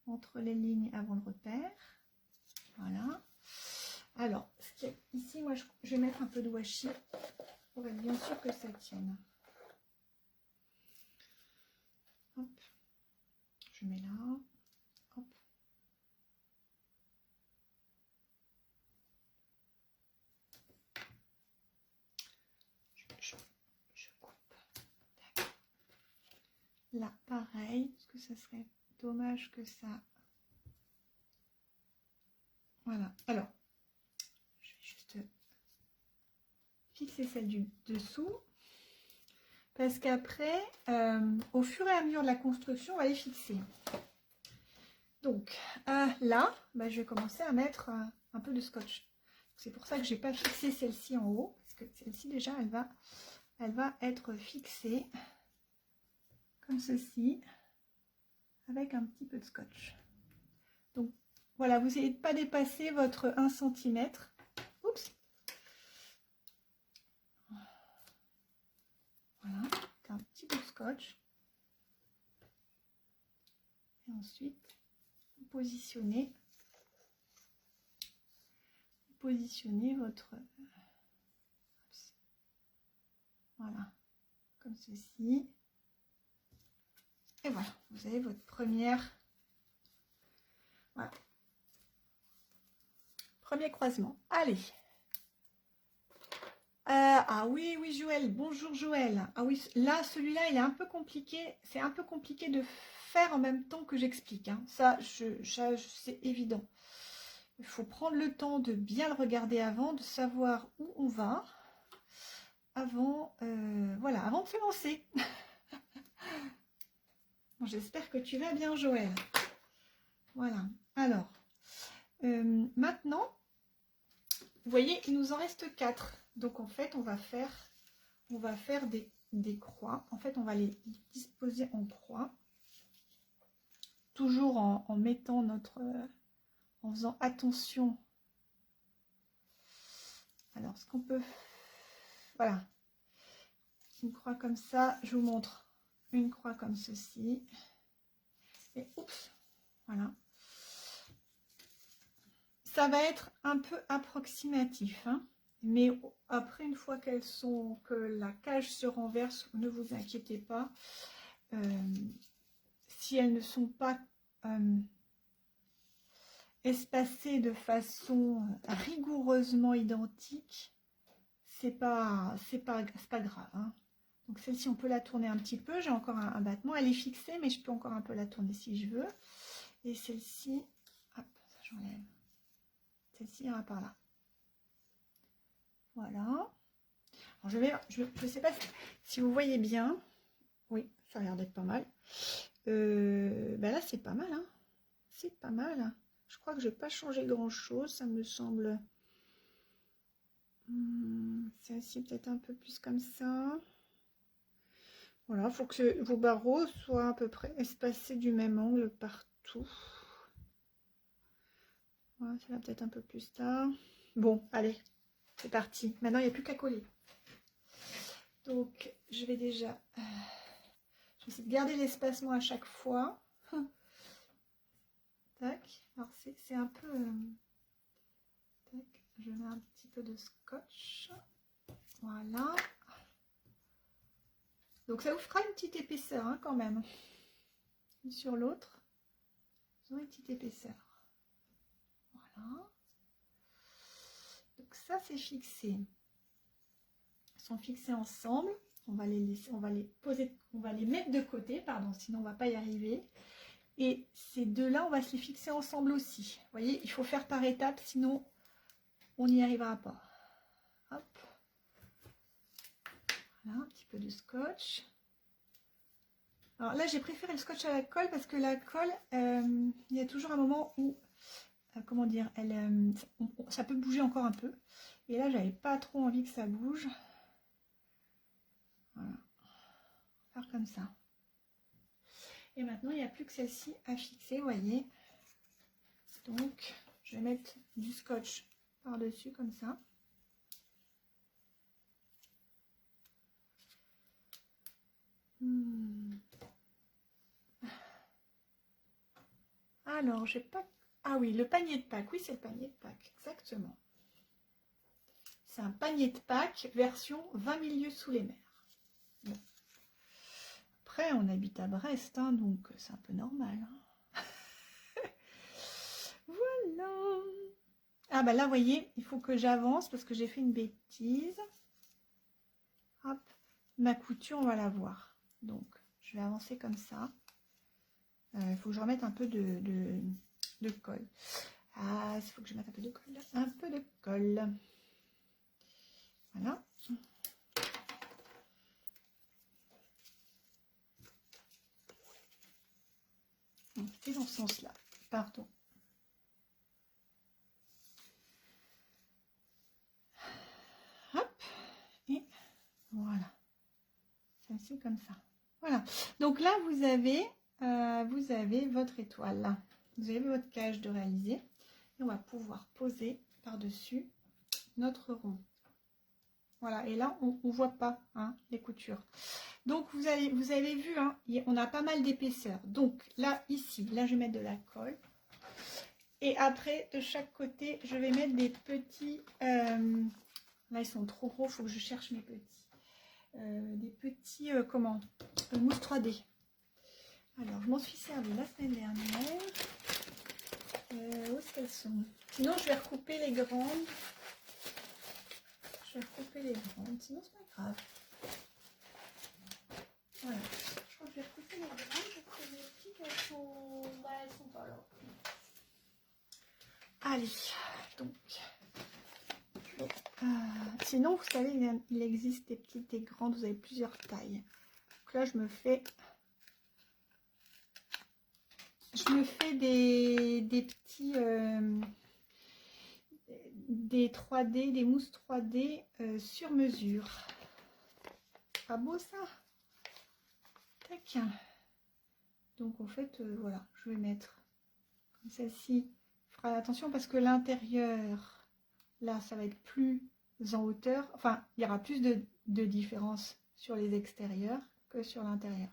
Entre les lignes avant le repère. Voilà. Alors, ici, moi, je vais mettre un peu de washi pour être bien sûr que ça tienne. Hop. Je mets là. Hop. Je coupe. Là, pareil, parce que ça serait dommage que ça... Voilà. Alors, je vais juste fixer celle du dessous. Parce qu'après, au fur et à mesure de la construction, on va les fixer. Donc, là, je vais commencer à mettre un peu de scotch. C'est pour ça que je n'ai pas fixé celle-ci en haut. Parce que celle-ci, déjà, elle va être fixée comme ceci, avec un petit peu de scotch. Donc, voilà, vous n'essayez de pas dépasser votre 1 cm. Oups. Voilà, un petit peu de scotch. Et ensuite, vous positionnez votre... Voilà, comme ceci. Et voilà, vous avez votre première... Voilà. Premier croisement. Allez. Ah oui, oui, Joël. Bonjour, Joël. Ah oui, là, celui-là, il est un peu compliqué. C'est un peu compliqué de faire en même temps que j'explique. Hein. Ça, c'est évident. Il faut prendre le temps de bien le regarder avant, de savoir où on va. Avant, voilà, avant de se lancer. Bon, j'espère que tu vas bien, Joël. Voilà. Alors, maintenant, vous voyez, il nous en reste 4. Donc, en fait, on va faire des croix. En fait, on va les disposer en croix. Toujours en mettant en faisant attention. Alors, ce qu'on peut voilà. Une croix comme ça, je vous montre une croix comme ceci. Et oups, voilà. Ça va être un peu approximatif, hein, mais après, une fois que la cage se renverse, ne vous inquiétez pas. Si elles ne sont pas espacées de façon rigoureusement identique, c'est pas grave, hein. Donc celle-ci, on peut la tourner un petit peu. J'ai encore un battement. Elle est fixée, mais je peux encore un peu la tourner si je veux. Et celle-ci, hop, ça j'enlève. Celle-ci ira par là. Voilà. Alors je sais pas si vous voyez bien. Oui, ça a l'air d'être pas mal. Ben là, c'est pas mal, hein. C'est pas mal. Je crois que je n'ai pas changé grand-chose. Ça me semble... Celle-ci, peut-être un peu plus comme ça. Voilà, il faut que vos barreaux soient à peu près espacés du même angle partout. Voilà, ça va peut-être un peu plus tard. Bon, allez, c'est parti. Maintenant, il n'y a plus qu'à coller. Donc, je vais déjà... je vais essayer de garder l'espacement à chaque fois. Tac. Alors, c'est un peu... tac. Je mets un petit peu de scotch. Voilà. Donc, ça vous fera une petite épaisseur, hein, quand même. Une sur l'autre. Vous aurez une petite épaisseur. Voilà. Donc, ça, c'est fixé. Ils sont fixés ensemble. On va les poser, on va les mettre de côté, pardon, sinon on va pas y arriver. Et ces deux-là, on va se les fixer ensemble aussi. Vous voyez, il faut faire par étapes, sinon on n'y arrivera pas. Hop. Voilà, un petit peu de scotch. Alors là, j'ai préféré le scotch à la colle parce que la colle, il y a toujours un moment où, comment dire, ça peut bouger encore un peu. Et là, j'avais pas trop envie que ça bouge. Voilà. Faire comme ça. Et maintenant, il n'y a plus que celle-ci à fixer, vous voyez. Donc, je vais mettre du scotch par-dessus comme ça. Alors, j'ai pas... Ah oui, le panier de Pâques. Oui, c'est le panier de Pâques, exactement. C'est un panier de Pâques version 20 000 lieues sous les mers. Bon. Après, on habite à Brest, hein, donc c'est un peu normal. Hein. Voilà. Ah bah là, vous voyez, il faut que j'avance parce que j'ai fait une bêtise. Hop, ma couture, on va la voir. Donc, je vais avancer comme ça. Il faut que je remette un peu de colle. Ah, il faut que je mette un peu de colle. Un peu de colle. Voilà. C'est dans ce sens-là. Pardon. Hop. Et voilà. C'est comme ça. Voilà. Donc là, vous avez votre étoile. Vous avez votre cage de réaliser. Et on va pouvoir poser par-dessus notre rond. Voilà. Et là, on ne voit pas, hein, les coutures. Donc, vous avez vu, hein, on a pas mal d'épaisseur. Donc, là, ici, là, je vais mettre de la colle. Et après, de chaque côté, je vais mettre des petits... là, ils sont trop gros, il faut que je cherche mes petits. Des petits, mousse 3D. Alors, je m'en suis servi la semaine dernière. Où est-ce qu'elles sont? Sinon, je vais recouper les grandes. Sinon, c'est pas grave. Voilà. Je crois que je vais recouper les grandes parce que les petites, elles sont pas là. Allez, donc. Sinon, vous savez, il existe des petites et grandes. Vous avez plusieurs tailles. Donc là, je me fais des petits... des 3D, des mousses 3D sur mesure. Pas beau ça? Tac. Donc en fait, voilà, je vais mettre comme celle-ci. Fera attention parce que l'intérieur, là, ça va être plus en hauteur. Enfin, il y aura plus de différence sur les extérieurs que sur l'intérieur.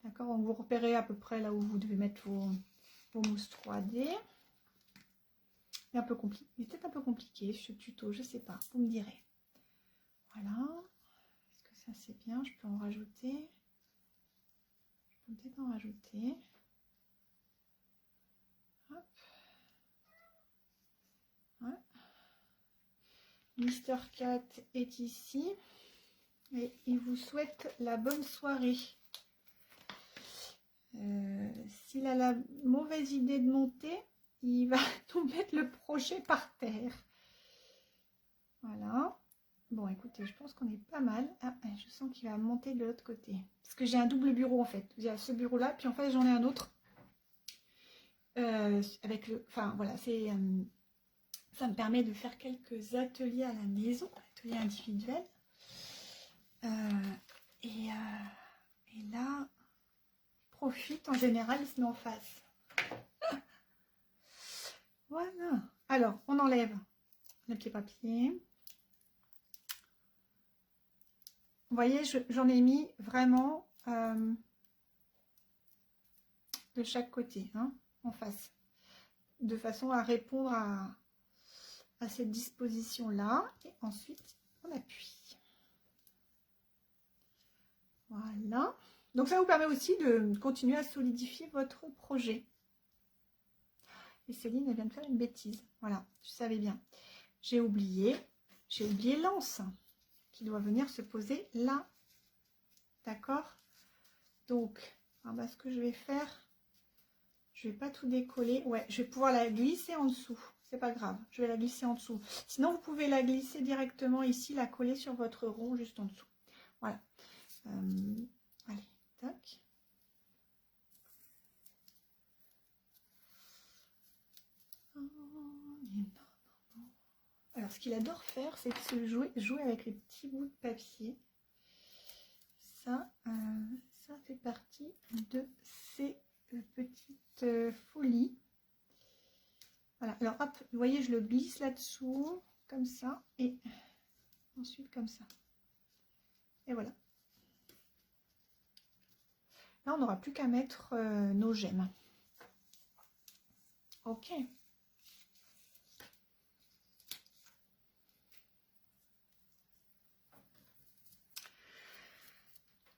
D'accord? Donc vous repérez à peu près là où vous devez mettre vos mousses 3D. C'est un peu compliqué, mais peut-être un peu compliqué ce tuto, je sais pas, vous me direz. Voilà. Est-ce que ça c'est bien? Je peux en rajouter. Je peux peut-être en rajouter. Hop. Ouais. Mister Cat est ici et il vous souhaite la bonne soirée. S'il a la mauvaise idée de monter, il va nous mettre le projet par terre. Voilà. Bon, écoutez, je pense qu'on est pas mal. Ah, je sens qu'il va monter de l'autre côté. Parce que j'ai un double bureau en fait. Il y a ce bureau-là, puis en fait j'en ai un autre. Avec le... Enfin, voilà, c'est... ça me permet de faire quelques ateliers à la maison, ateliers individuels. Et là, profite en général, il se met en face. Voilà. Alors, on enlève le petit papier. Vous voyez, j'en ai mis vraiment de chaque côté, hein, en face, de façon à répondre à cette disposition-là. Et ensuite, on appuie. Voilà. Donc, ça vous permet aussi de continuer à solidifier votre projet. Et Céline, elle vient de faire une bêtise. Voilà, je savais bien. J'ai oublié l'anse qui doit venir se poser là. D'accord? Donc, ce que je vais faire, je vais pas tout décoller. Ouais, je vais pouvoir la glisser en dessous. C'est pas grave, je vais la glisser en dessous. Sinon, vous pouvez la glisser directement ici, la coller sur votre rond juste en dessous. Voilà. Allez, tac. Alors, ce qu'il adore faire, c'est de se jouer avec les petits bouts de papier. Ça fait partie de ces petites folies. Voilà, alors hop, vous voyez, je le glisse là-dessous, comme ça, et ensuite comme ça. Et voilà. Là, on n'aura plus qu'à mettre nos gemmes. Ok.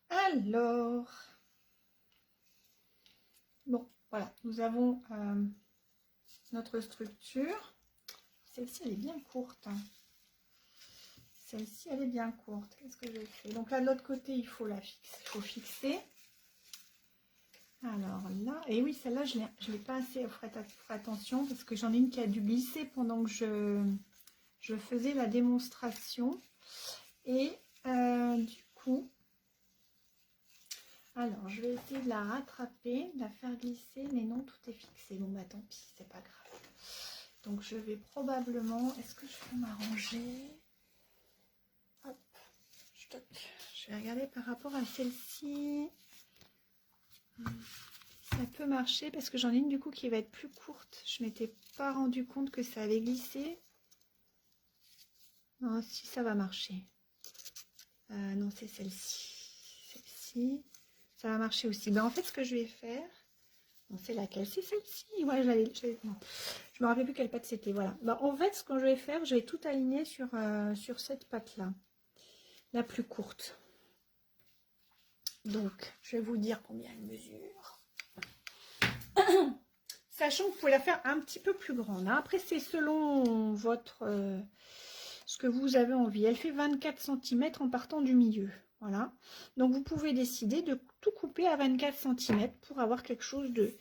Alors, bon, voilà, nous avons notre structure. Celle-ci, elle est bien courte. Celle-ci, elle est bien courte. Qu'est-ce que je fais? Donc là, de l'autre côté, il faut fixer. Alors là, et oui, celle-là, je ne l'ai pas assez fait attention parce que j'en ai une qui a dû glisser pendant que je faisais la démonstration. Et du coup, alors je vais essayer de la rattraper, de la faire glisser, mais non, tout est fixé. Bon, bah tant pis, c'est pas grave. Donc je vais probablement, est-ce que je peux m'arranger? Hop, je vais regarder par rapport à celle-ci. Ça peut marcher parce que j'en ai une du coup qui va être plus courte. Je m'étais pas rendu compte que ça allait glisser. Non, si ça va marcher. Non, c'est celle-ci. Celle-ci, ça va marcher aussi. Ben, en fait, ce que je vais faire, bon, c'est laquelle? C'est celle-ci. Ouais, non, je me rappelle plus quelle patte c'était. Voilà. Ben, en fait, ce que je vais faire, je vais tout aligner sur cette patte-là, la plus courte. Donc, je vais vous dire combien elle mesure. Sachant que vous pouvez la faire un petit peu plus grande. Hein. Après, c'est selon votre ce que vous avez envie. Elle fait 24 cm en partant du milieu. Voilà. Donc, vous pouvez décider de tout couper à 24 cm pour avoir quelque chose de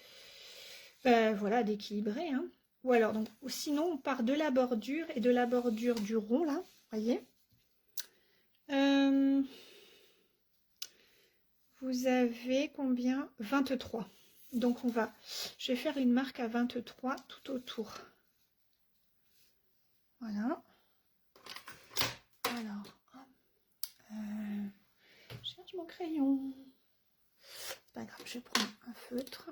voilà, d'équilibré. Hein. Ou alors, donc, sinon, on part de la bordure et de la bordure du rond, là. Voyez. Vous avez combien? 23. Donc, je vais faire une marque à 23 tout autour. Voilà. Alors, je cherche mon crayon. C'est pas grave, je vais prendre un feutre.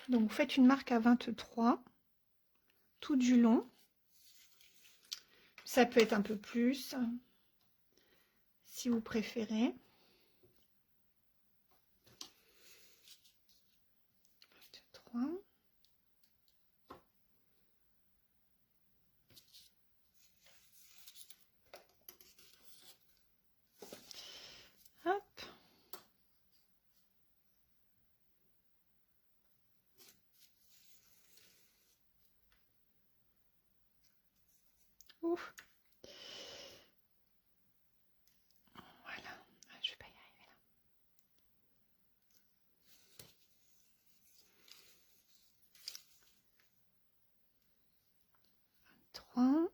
Donc, vous faites une marque à 23 tout du long. Ça peut être un peu plus, si vous préférez. 23. Hop. Ouf. Voilà. Ah, je vais pas y arriver là. 3.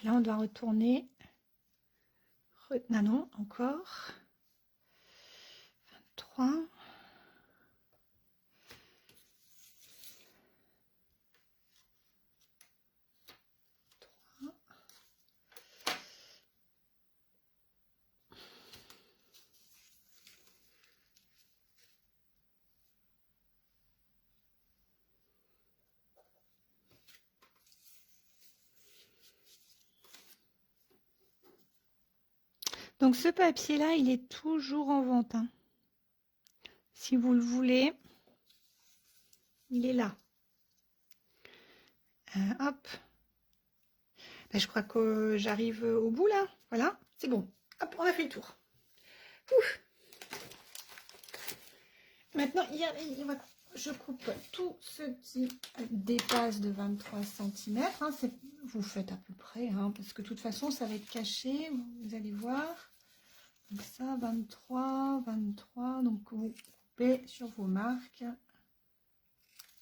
Et là, on doit retourner. Non, non, encore. 23. Donc ce papier-là, il est toujours en vente, hein. Si vous le voulez, il est là. Hop. Ben, je crois que j'arrive au bout là. Voilà, c'est bon. Hop, on a fait le tour. Ouf. Maintenant, je coupe tout ce qui dépasse de 23 cm. Hein, vous faites à peu près, hein, parce que de toute façon, ça va être caché. Vous allez voir. Donc ça, 23, 23. Donc vous coupez sur vos marques.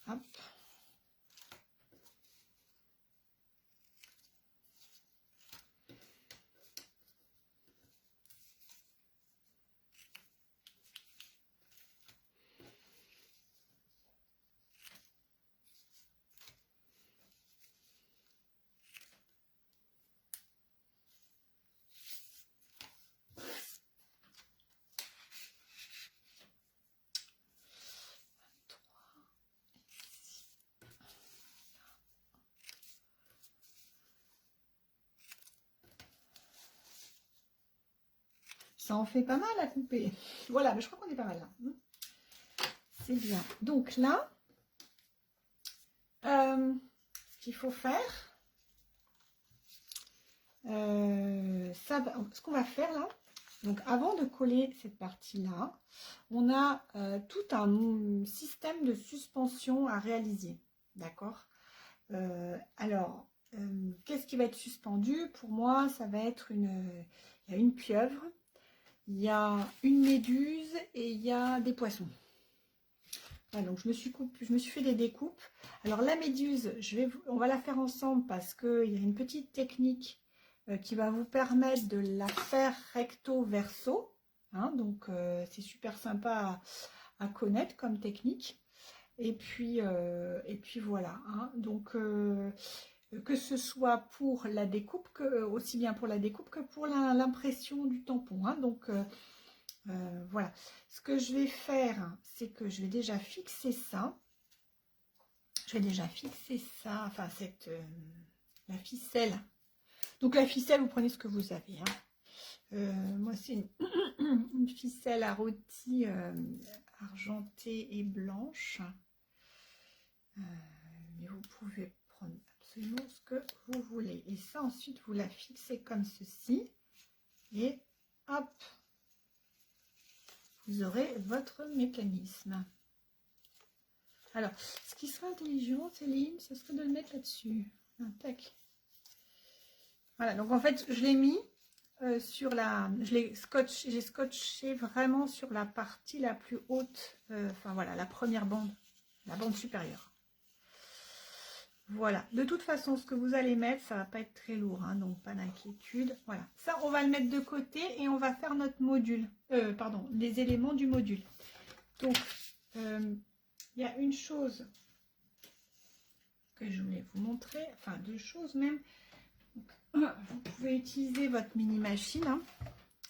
Hop. Ça en fait pas mal à couper. Voilà, mais je crois qu'on est pas mal là. C'est bien. Donc là, ce qu'il faut faire, ce qu'on va faire là, donc avant de coller cette partie-là, on a tout un système de suspension à réaliser. D'accord? Alors, qu'est-ce qui va être suspendu? Pour moi, ça va être il y a une pieuvre, il y a une méduse et il y a des poissons. Voilà, donc je me suis fait des découpes. Alors la méduse, on va la faire ensemble parce qu'il y a une petite technique qui va vous permettre de la faire recto verso. Hein, donc c'est super sympa à connaître comme technique. Et puis voilà. Hein, donc que ce soit pour la découpe, aussi bien pour la découpe que pour l'impression du tampon. Hein, donc voilà. Ce que je vais faire, c'est que je vais déjà fixer ça. Je vais déjà fixer ça, enfin la ficelle. Donc la ficelle, vous prenez ce que vous avez. Hein. Moi, c'est une ficelle à rôti argentée et blanche. Mais vous pouvez prendre absolument ce que vous voulez. Et ça, ensuite, vous la fixez comme ceci. Et hop, vous aurez votre mécanisme. Alors, ce qui serait intelligent, Céline, ce serait de le mettre là-dessus. Tac. Voilà, donc en fait, je l'ai mis sur j'ai scotché vraiment sur la partie la plus haute, enfin voilà, la première bande, la bande supérieure. Voilà, de toute façon, ce que vous allez mettre, ça va pas être très lourd, hein, donc pas d'inquiétude. Voilà, ça, on va le mettre de côté et on va faire notre module, pardon, les éléments du module. Donc, il y a une chose que je voulais vous montrer, enfin deux choses même. Donc, vous pouvez utiliser votre mini machine, hein.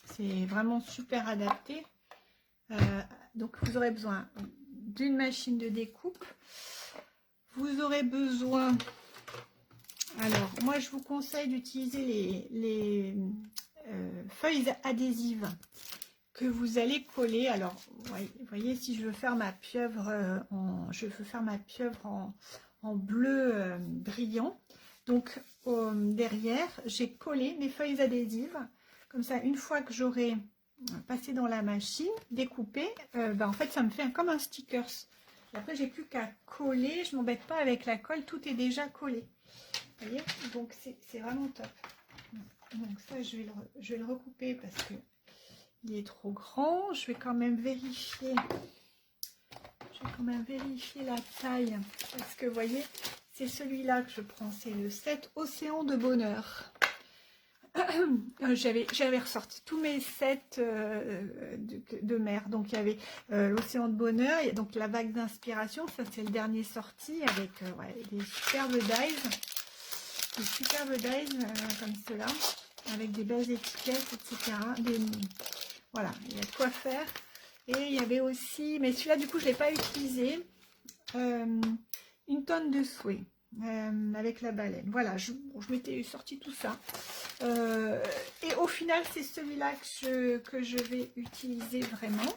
C'est vraiment super adapté. Donc vous aurez besoin d'une machine de découpe. vous aurez besoin, alors moi je vous conseille d'utiliser les feuilles adhésives que vous allez coller. Alors vous voyez, si je veux faire ma pieuvre en bleu brillant, donc derrière j'ai collé mes feuilles adhésives. Comme ça, une fois que j'aurai passé dans la machine, découpé, en fait ça me fait comme un stickers. Et après j'ai plus qu'à coller, je m'embête pas avec la colle, tout est déjà collé. Vous voyez, donc c'est vraiment top. Donc ça je vais le recouper parce que il est trop grand. Je vais quand même vérifier la taille parce que vous voyez, c'est celui-là que je prends, c'est le 7 Océan de Bonheur. J'avais ressorti tous mes sets de mer. Donc il y avait l'Océan de Bonheur, il y a donc la vague d'inspiration, ça c'est le dernier sorti avec des superbes dies, comme cela, avec des belles étiquettes, etc. Voilà, il y a de quoi faire. Et il y avait aussi, mais celui-là du coup je ne l'ai pas utilisé, une tonne de souhait. Avec la baleine. Voilà, je m'étais sorti tout ça. Et au final, c'est celui-là que je vais utiliser vraiment.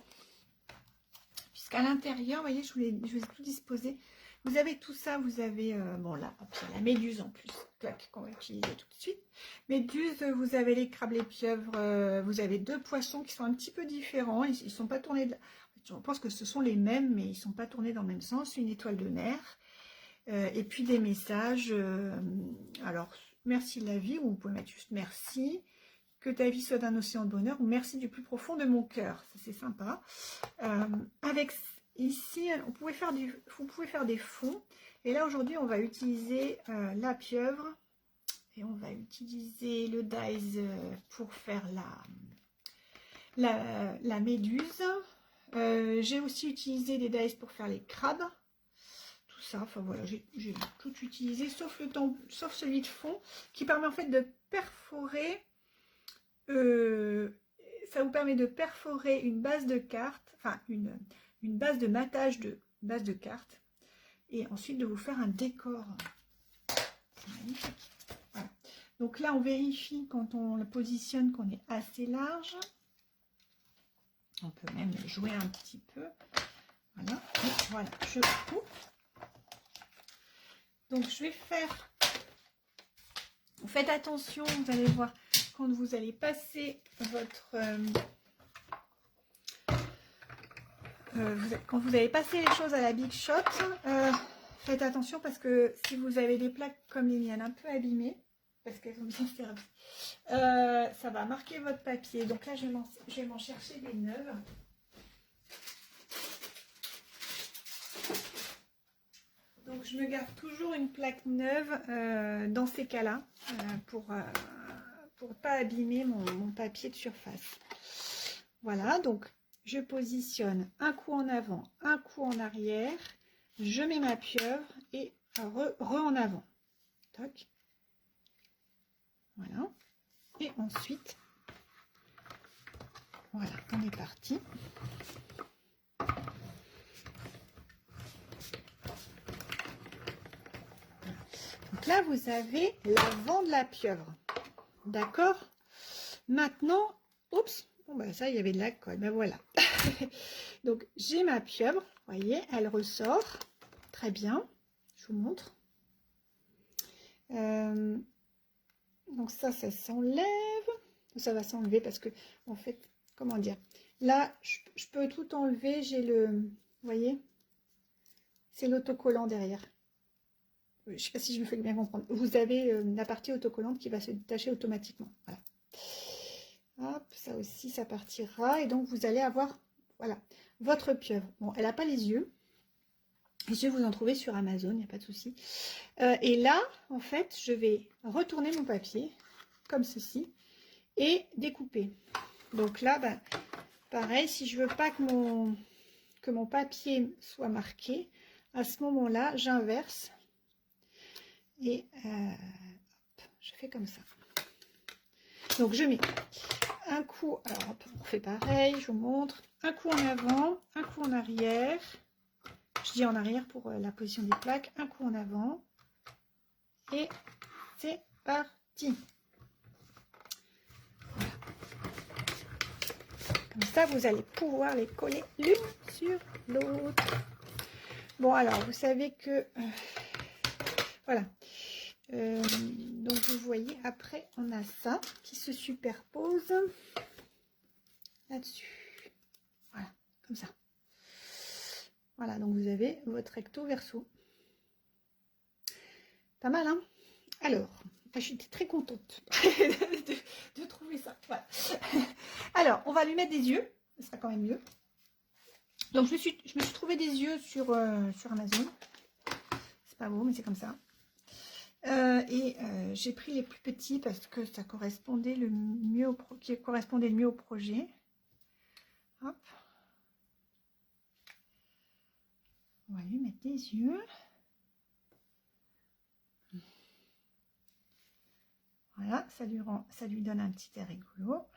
Puisqu'à l'intérieur, vous voyez, je vous ai tout disposé. Vous avez tout ça, vous avez, bon là, hop, il y a la méduse en plus, qu'on va utiliser tout de suite. Méduse, vous avez les crabes, les pieuvres, vous avez deux poissons qui sont un petit peu différents. Ils ne sont pas tournés, je pense que ce sont les mêmes, mais ils ne sont pas tournés dans le même sens. Une étoile de mer. Et puis des messages, alors merci de la vie, ou vous pouvez mettre juste merci, que ta vie soit d'un océan de bonheur, ou merci du plus profond de mon cœur, ça c'est sympa. Avec ici, vous pouvez faire des fonds, et là aujourd'hui on va utiliser la pieuvre, et on va utiliser le dies pour faire la méduse. J'ai aussi utilisé des dies pour faire les crabes. Enfin voilà, j'ai tout utilisé sauf celui de fond qui permet en fait de perforer, ça vous permet de perforer une base de carte, enfin une base de matage de base de carte, et ensuite de vous faire un décor. C'est magnifique. Voilà. Donc là on vérifie quand on le positionne qu'on est assez large. On peut même jouer un petit peu. Voilà, et voilà, je coupe. Donc je vais faire, faites attention, vous allez voir, quand vous allez passer quand vous allez passer les choses à la Big Shot, faites attention parce que si vous avez des plaques comme les miennes un peu abîmées, parce qu'elles sont bien servies, ça va marquer votre papier. Donc là je vais m'en chercher des neuves. Donc je me garde toujours une plaque neuve dans ces cas-là pour pas abîmer mon papier de surface. Voilà, donc je positionne un coup en avant, un coup en arrière, je mets ma pieuvre et en avant. Toc. Voilà. Et ensuite, voilà, on est parti. Donc là, vous avez l'avant de la pieuvre. D'accord? Maintenant, oups, bon ben ça, il y avait de la colle. Ben voilà. Donc, j'ai ma pieuvre. Vous voyez, elle ressort. Très bien. Je vous montre. Donc ça s'enlève. Ça va s'enlever parce que, en fait, comment dire? Là, je peux tout enlever. J'ai le... Vous voyez? C'est l'autocollant derrière. Je ne sais pas si je me fais bien comprendre. Vous avez la partie autocollante qui va se détacher automatiquement. Voilà. Hop, ça aussi, ça partira. Et donc, vous allez avoir, voilà, votre pieuvre. Bon, elle n'a pas les yeux. Les yeux, vous en trouvez sur Amazon, il n'y a pas de souci. Et là, en fait, je vais retourner mon papier, comme ceci, et découper. Donc là, ben, pareil, si je ne veux pas que mon papier soit marqué, à ce moment-là, j'inverse. Et hop, je fais comme ça. Donc je mets un coup, alors hop, on fait pareil, je vous montre. Un coup en avant, un coup en arrière. Je dis en arrière pour la position des plaques, un coup en avant. Et c'est parti. Voilà. Comme ça, vous allez pouvoir les coller l'une sur l'autre. Bon, alors, vous savez que... voilà. Donc, vous voyez, après, on a ça qui se superpose là-dessus. Voilà, comme ça. Voilà, donc vous avez votre recto verso. Pas mal, hein? Alors, j'étais très contente de trouver ça. Voilà. Alors, on va lui mettre des yeux. Ce sera quand même mieux. Donc, je me suis trouvé des yeux sur Amazon. C'est pas beau, mais c'est comme ça. J'ai pris les plus petits parce que ça correspondait le mieux au projet. Hop. On va lui mettre des yeux. Voilà, ça lui donne un petit air rigolo.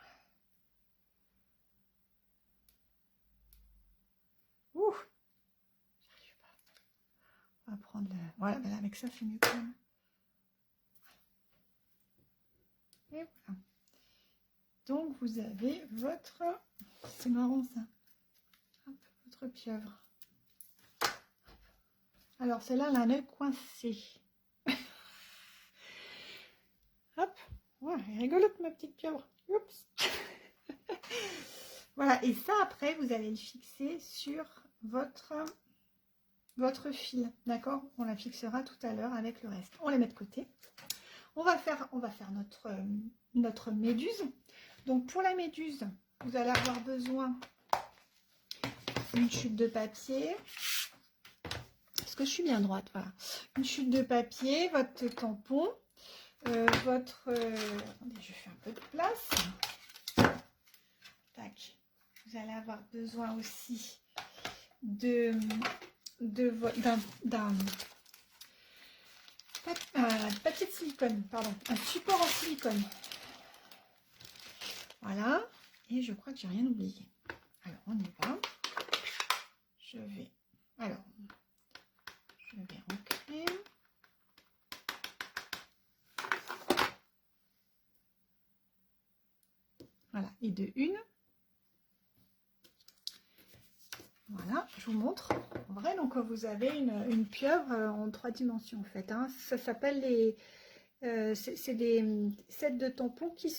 Ouh, j'arrive pas. On va prendre le... Voilà, ben avec ça c'est mieux quand même. Et voilà. Donc vous avez votre... C'est marrant ça. Hop, votre pieuvre. Alors celle-là, elle a un œil coincé. Hop, ouais, elle est rigolote ma petite pieuvre. Oups. Voilà, et ça après, vous allez le fixer sur votre fil, d'accord? On la fixera tout à l'heure avec le reste. On les met de côté. On va faire notre méduse. Donc pour la méduse, vous allez avoir besoin d'une chute de papier. Est-ce que je suis bien droite? Voilà. Une chute de papier, votre tampon, attendez, je fais un peu de place. Tac. Vous allez avoir besoin aussi d'un papier de silicone, pardon, un support en silicone. Voilà. Et je crois que j'ai rien oublié. Alors, on y va. Je vais ancrer. Voilà, et de une. Voilà, je vous montre. En vrai, donc vous avez une pieuvre en 3 dimensions en fait. Hein. Ça s'appelle les... c'est des sets de tampons qui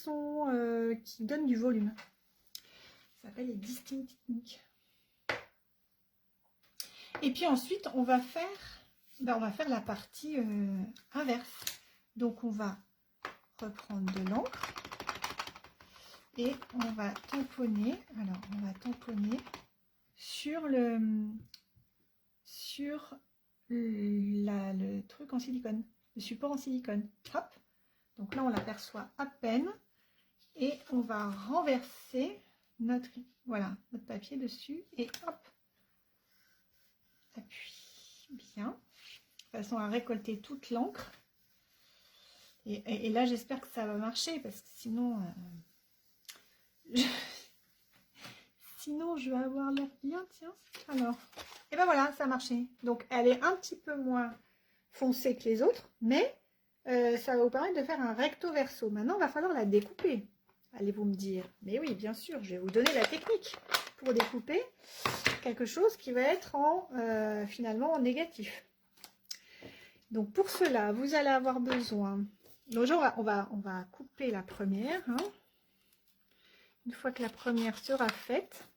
donnent du volume. Ça s'appelle les Distinct Ink. Et puis ensuite, on va faire la partie inverse. Donc on va reprendre de l'encre et on va tamponner. Alors on va tamponner sur le truc en silicone, le support en silicone. Hop. Donc là on l'aperçoit à peine et on va renverser notre papier dessus et hop, appuie bien de façon à récolter toute l'encre. Et là j'espère que ça va marcher parce que sinon sinon je vais avoir l'air bien. Tiens, alors, et ben voilà, ça a marché. Donc elle est un petit peu moins foncée que les autres, mais ça va vous permettre de faire un recto verso. Maintenant il va falloir la découper, allez-vous me dire. Mais oui, bien sûr, je vais vous donner la technique pour découper quelque chose qui va être finalement en négatif. Donc pour cela, vous allez avoir besoin... Donc on va couper la première. Hein. Une fois que la première sera faite.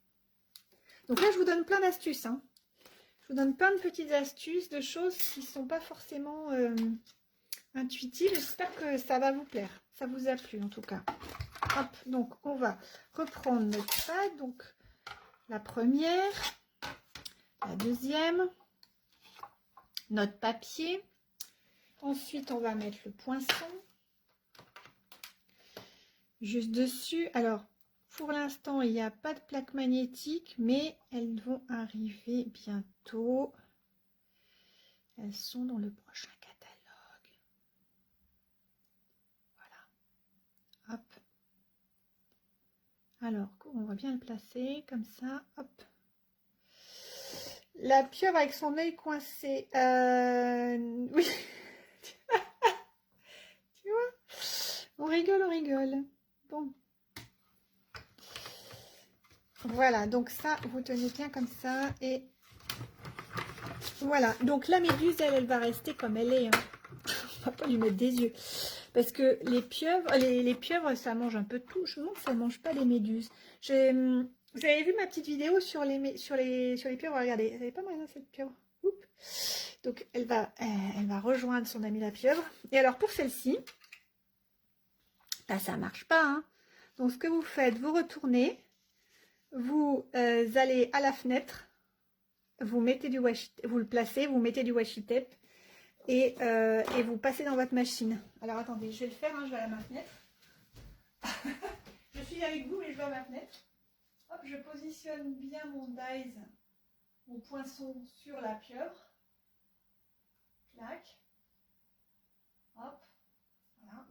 Donc là, je vous donne plein d'astuces. Hein. Je vous donne plein de petites astuces, de choses qui ne sont pas forcément intuitives. J'espère que ça va vous plaire. Ça vous a plu en tout cas. Hop, donc on va reprendre notre pâte. Donc la première, la deuxième, notre papier. Ensuite, on va mettre le poinçon juste dessus. Alors, pour l'instant, il n'y a pas de plaque magnétique, mais elles vont arriver bientôt. Elles sont dans le prochain catalogue. Voilà. Hop. Alors, on va bien le placer comme ça. Hop. La pieuvre avec son œil coincé. Oui. Tu vois, on rigole, on rigole. Bon. Voilà, donc ça, vous tenez bien comme ça. Et voilà. Donc la méduse, elle va rester comme elle est. Hein. On va pas lui mettre des yeux. Parce que les pieuvres, les pieuvres, ça mange un peu de tout. Je me demande si ça ne mange pas les méduses. Vous avez vu ma petite vidéo sur les pieuvres? Regardez, elle est pas mal, hein, cette pieuvre. Oups. Donc, elle va rejoindre son amie la pieuvre. Et alors, pour celle-ci, bah, ça ne marche pas. Hein. Donc, ce que vous faites, vous retournez, vous allez à la fenêtre, vous mettez du washi, vous le placez, vous mettez du washi tape et vous passez dans votre machine. Alors, attendez, je vais le faire, hein, je vais à ma fenêtre. Je suis avec vous, mais je vais à ma fenêtre. Hop, je positionne bien mon dies, mon poinçon sur la pieuvre. Clac. Hop. Voilà.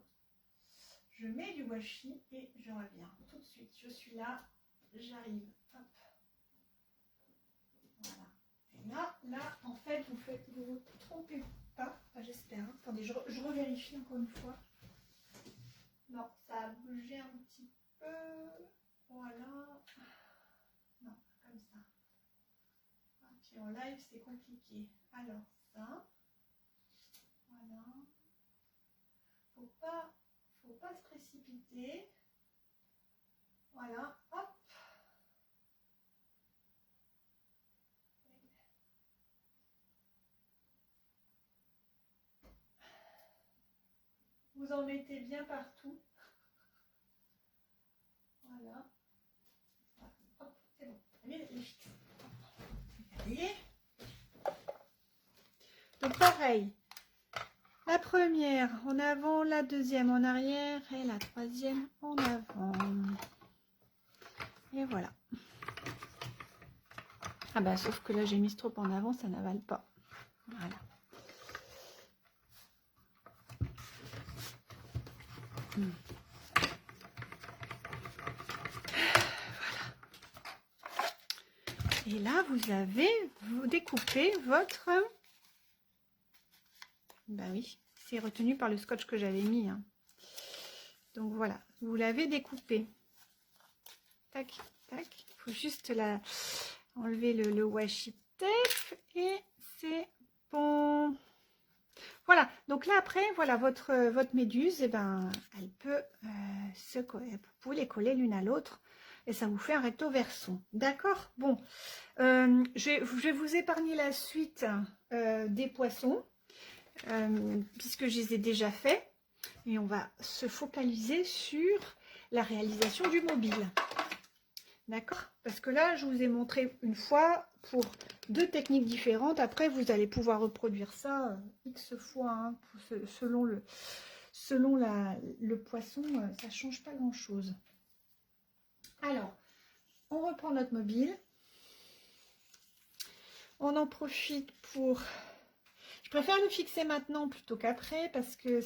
Je mets du washi et je reviens tout de suite. Je suis là, j'arrive. Hop. Voilà. Et là, en fait, vous vous trompez pas. Enfin, j'espère. Hein. Attendez, je revérifie encore une fois. Non, ça a bougé un petit peu. Voilà. Non, comme ça. Ah, puis en live, c'est compliqué. Alors, ça. Voilà. Faut pas se précipiter. Voilà. Hop. Vous en mettez bien partout. Voilà. Hop, c'est bon. Allez. Donc pareil. La première en avant, la deuxième en arrière et la troisième en avant. Et voilà. Ah bah sauf que là j'ai mis trop en avant, ça n'avale pas. Voilà. Et là, vous découpez votre... Ben oui, c'est retenu par le scotch que j'avais mis. Hein. Donc voilà, vous l'avez découpé. Tac, tac. Il faut juste enlever le washi tape et c'est bon. Voilà, donc là après, voilà votre méduse, et ben, elle peut se coller. Vous pouvez les coller l'une à l'autre. Et ça vous fait un recto verso. D'accord? Bon, je vais vous épargner la suite des poissons, puisque je les ai déjà faits. Et on va se focaliser sur la réalisation du mobile. D'accord? Parce que là, je vous ai montré une fois pour 2 techniques différentes. Après, vous allez pouvoir reproduire ça X fois. Hein, selon le poisson, ça ne change pas grand-chose. Alors, on reprend notre mobile. On en profite pour... Je préfère le fixer maintenant plutôt qu'après parce que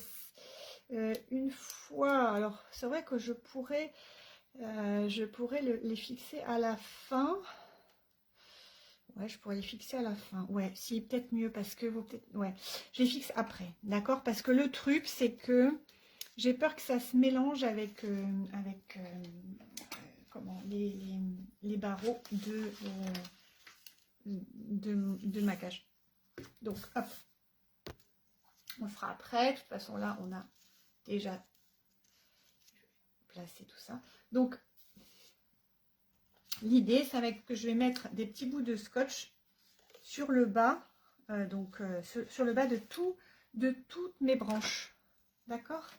une fois... Alors, c'est vrai que je pourrais les fixer à la fin. Ouais, je pourrais les fixer à la fin. Ouais, si, peut-être mieux parce que vous peut-être... Ouais, je les fixe après, d'accord? Parce que le truc, c'est que j'ai peur que ça se mélange avec comment, les barreaux de ma cage. Donc, hop, on le fera après. De toute façon, là, on a déjà placé tout ça. Donc, l'idée, ça va être que je vais mettre des petits bouts de scotch sur le bas, sur le bas de toutes mes branches. D'accord?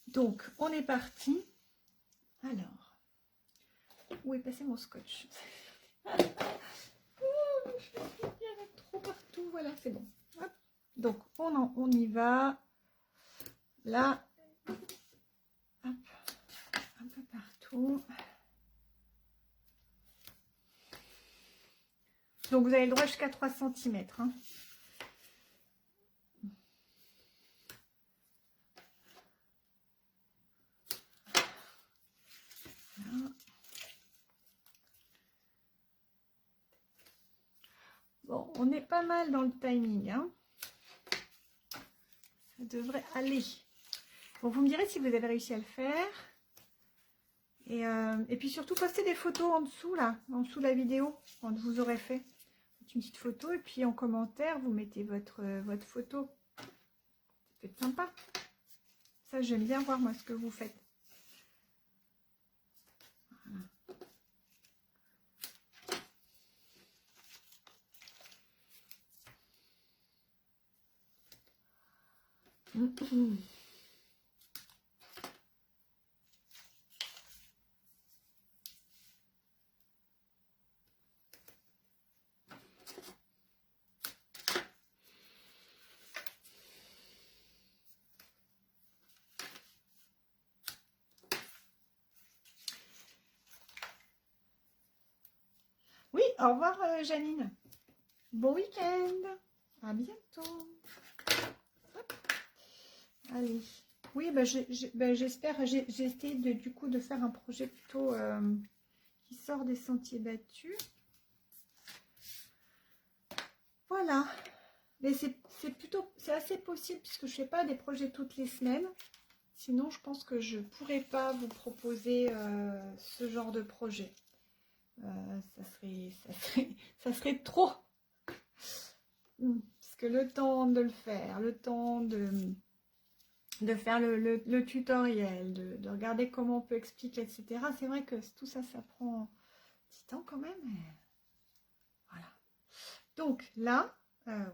Donc, on est parti. Alors, où est passé mon scotch? Il y en a trop partout. Voilà, c'est bon. Hop. Donc, on y va. Là, hop, un peu partout. Donc, vous avez le droit jusqu'à 3 cm. Hein. Voilà. on est pas mal dans le timing, hein. Ça devrait aller. Bon, vous me direz si vous avez réussi à le faire. Et puis surtout, postez des photos en dessous, là, en dessous de la vidéo, quand vous aurez fait. Une petite photo, et puis en commentaire, vous mettez votre photo. Ça peut être sympa. Ça, j'aime bien voir, moi, ce que vous faites. Voilà. Oui, au revoir Janine. Bon week-end. À bientôt. Hop. Allez. Oui, bah, j'espère. J'ai essayé du coup de faire un projet plutôt qui sort des sentiers battus. Voilà. Mais c'est assez possible puisque je ne fais pas des projets toutes les semaines. Sinon, je pense que je ne pourrais pas vous proposer ce genre de projet. Ça serait trop. Parce que le temps de le faire, le temps de faire le tutoriel, de regarder comment on peut expliquer, etc. C'est vrai que tout ça, ça prend un petit temps quand même. Mais voilà. Donc là,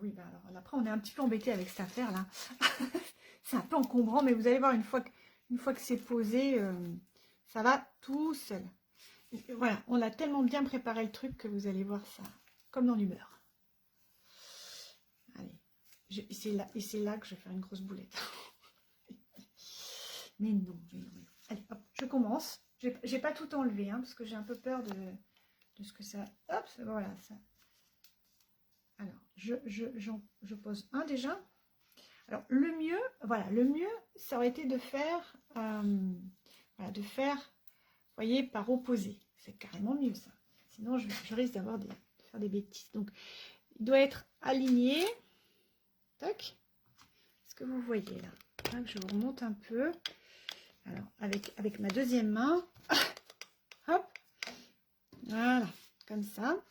oui, bah alors après, on est un petit peu embêté avec cette affaire-là. C'est un peu encombrant, mais vous allez voir, une fois que c'est posé, ça va tout seul. Voilà, on a tellement bien préparé le truc que vous allez voir ça comme dans l'humeur. Allez, et c'est là que je vais faire une grosse boulette. Mais non. Allez, hop, je commence. J'ai pas tout enlevé, hein, parce que j'ai un peu peur de ce que ça... Hop, voilà, ça. Alors, je pose un déjà. Alors, le mieux, ça aurait été de faire, vous voyez, par opposé. C'est carrément mieux, ça. Sinon, je risque de faire des bêtises. Donc, il doit être aligné. Tac. Est-ce que vous voyez, là? Là, je vous remonte un peu. Alors, avec ma deuxième main. Hop. Voilà, comme ça.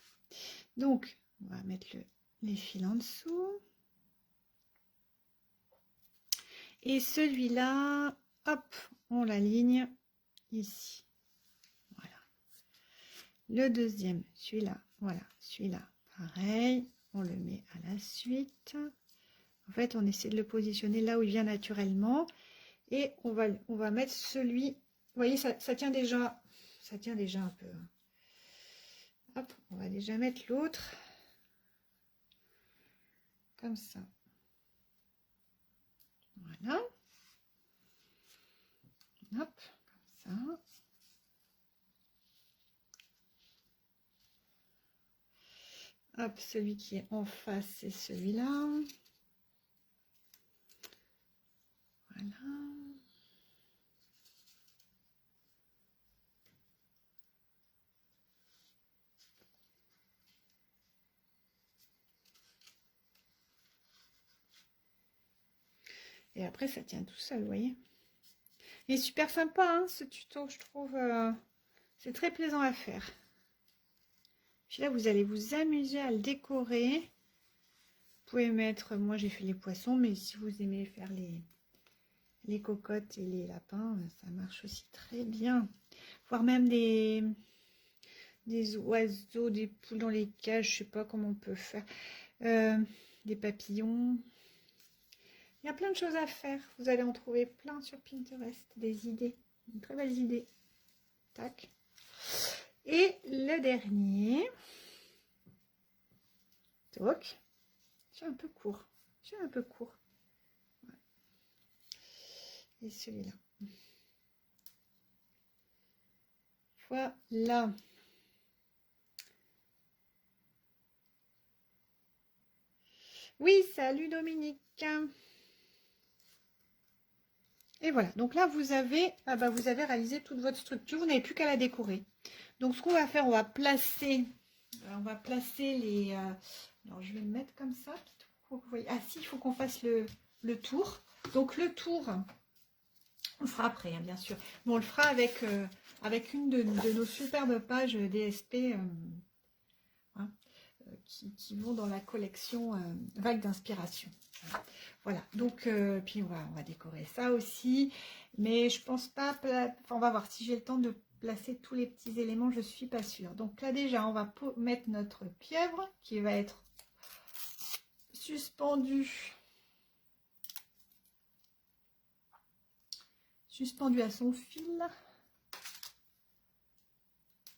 Donc, on va mettre les fils en dessous. Et celui-là, hop, on l'aligne ici. Voilà. Le deuxième, celui-là, voilà, celui-là, pareil, on le met à la suite. En fait, on essaie de le positionner là où il vient naturellement. Et on va mettre celui, vous voyez, ça tient déjà un peu. Hop, on va déjà mettre l'autre. Comme ça. Voilà. Hop, comme ça. Hop, celui qui est en face, c'est celui-là. Voilà. Et après, ça tient tout seul, vous voyez. Il est super sympa, hein, ce tuto, je trouve. C'est très plaisant à faire. Puis là, vous allez vous amuser à le décorer. Vous pouvez mettre, moi j'ai fait les poissons, mais si vous aimez faire les cocottes et les lapins, ça marche aussi très bien. Voire même des oiseaux, des poules dans les cages, je sais pas comment on peut faire. Des papillons. Il y a plein de choses à faire. Vous allez en trouver plein sur Pinterest, des idées, de très belles idées. Tac. Et le dernier. Toc. C'est un peu court. Ouais. Et celui-là. Voilà. Oui, salut Dominique. Et voilà, donc là vous avez réalisé toute votre structure, vous n'avez plus qu'à la décorer. Donc ce qu'on va faire, on va placer On va placer les... alors, je vais me mettre comme ça. Vous voyez. Ah si, il faut qu'on fasse le tour. Donc, le tour, on le fera après, hein, bien sûr. Bon, on le fera avec une de nos superbes pages DSP hein, qui vont dans la collection Vague d'inspiration. Voilà, donc, puis on va décorer ça aussi. Mais je pense pas... Enfin, on va voir si j'ai le temps de placer tous les petits éléments, je suis pas sûre. Donc là déjà, on va mettre notre pieuvre qui va être suspendue à son fil.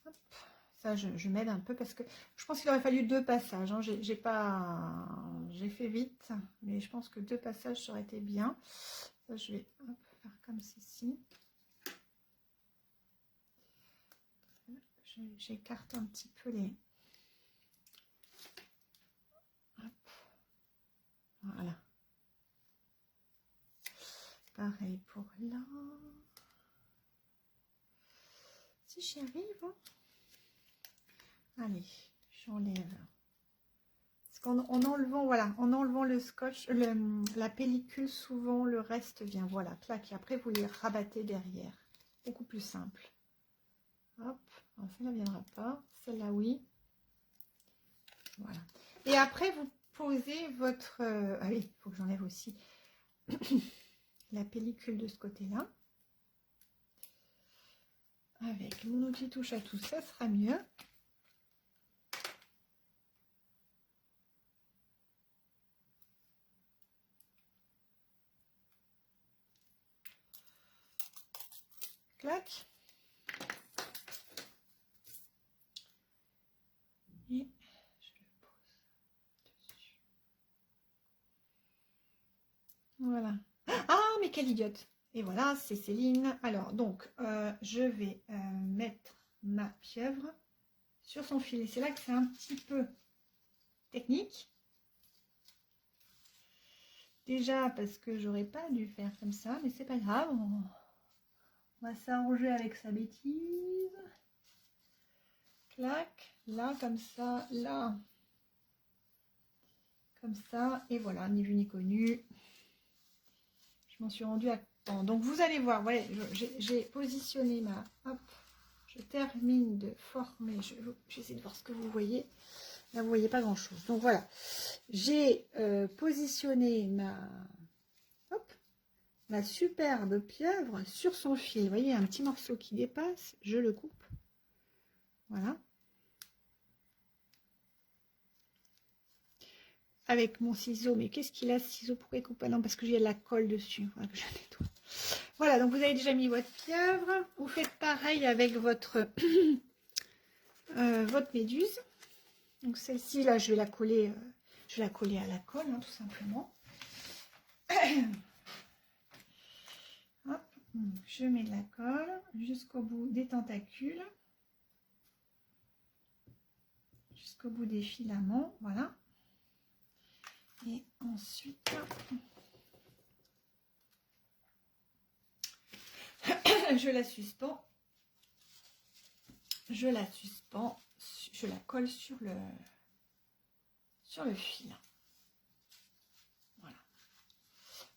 Hop. Ça, je m'aide un peu parce que je pense qu'il aurait fallu 2 passages. Hein. J'ai fait vite, mais je pense que 2 passages, ça aurait été bien. Ça, je vais faire comme ceci. J'écarte un petit peu les... Hop. Voilà. Pareil pour là. Si j'y arrive. Hein. Allez, j'enlève. Parce qu'en enlevant, voilà, en enlevant le scotch, la pellicule, souvent le reste vient. Voilà, clac. Et après, vous les rabattez derrière. Beaucoup plus simple. Hop. Celle-là ne viendra pas. Celle-là, oui. Voilà. Et après, vous posez votre... ah oui, il faut que j'enlève aussi la pellicule de ce côté-là. Avec mon outil touche à tout, ça sera mieux. Clac. Et je le pose dessus. Voilà. Ah, mais quelle idiote! Et voilà, c'est Céline. Alors, donc, je vais mettre ma pieuvre sur son fil. Et c'est là que c'est un petit peu technique. Déjà, parce que j'aurais pas dû faire comme ça, mais c'est pas grave. On va s'arranger avec sa bêtise. Clac, là, comme ça, là. Comme ça, et voilà, ni vu ni connu. Je m'en suis rendue à temps. Donc, vous allez voir, ouais, j'ai positionné ma... Hop, je termine de former. J'essaie de voir ce que vous voyez. Là, vous ne voyez pas grand-chose. Donc, voilà. J'ai positionné ma superbe pieuvre sur son fil. Vous voyez, un petit morceau qui dépasse. Je le coupe. Voilà. Avec mon ciseau. Mais qu'est-ce qu'il a, ce ciseau? Pourquoi il coupe pas? Non, parce que j'ai de la colle dessus. Voilà, que je nettoie. Voilà, donc vous avez déjà mis votre pieuvre. Vous faites pareil avec votre méduse. Donc celle-ci, là, je vais la coller à la colle, hein, tout simplement. Hop, je mets de la colle jusqu'au bout des tentacules, jusqu'au bout des filaments, voilà. Et ensuite, je la suspends. Je la colle sur le fil. Voilà.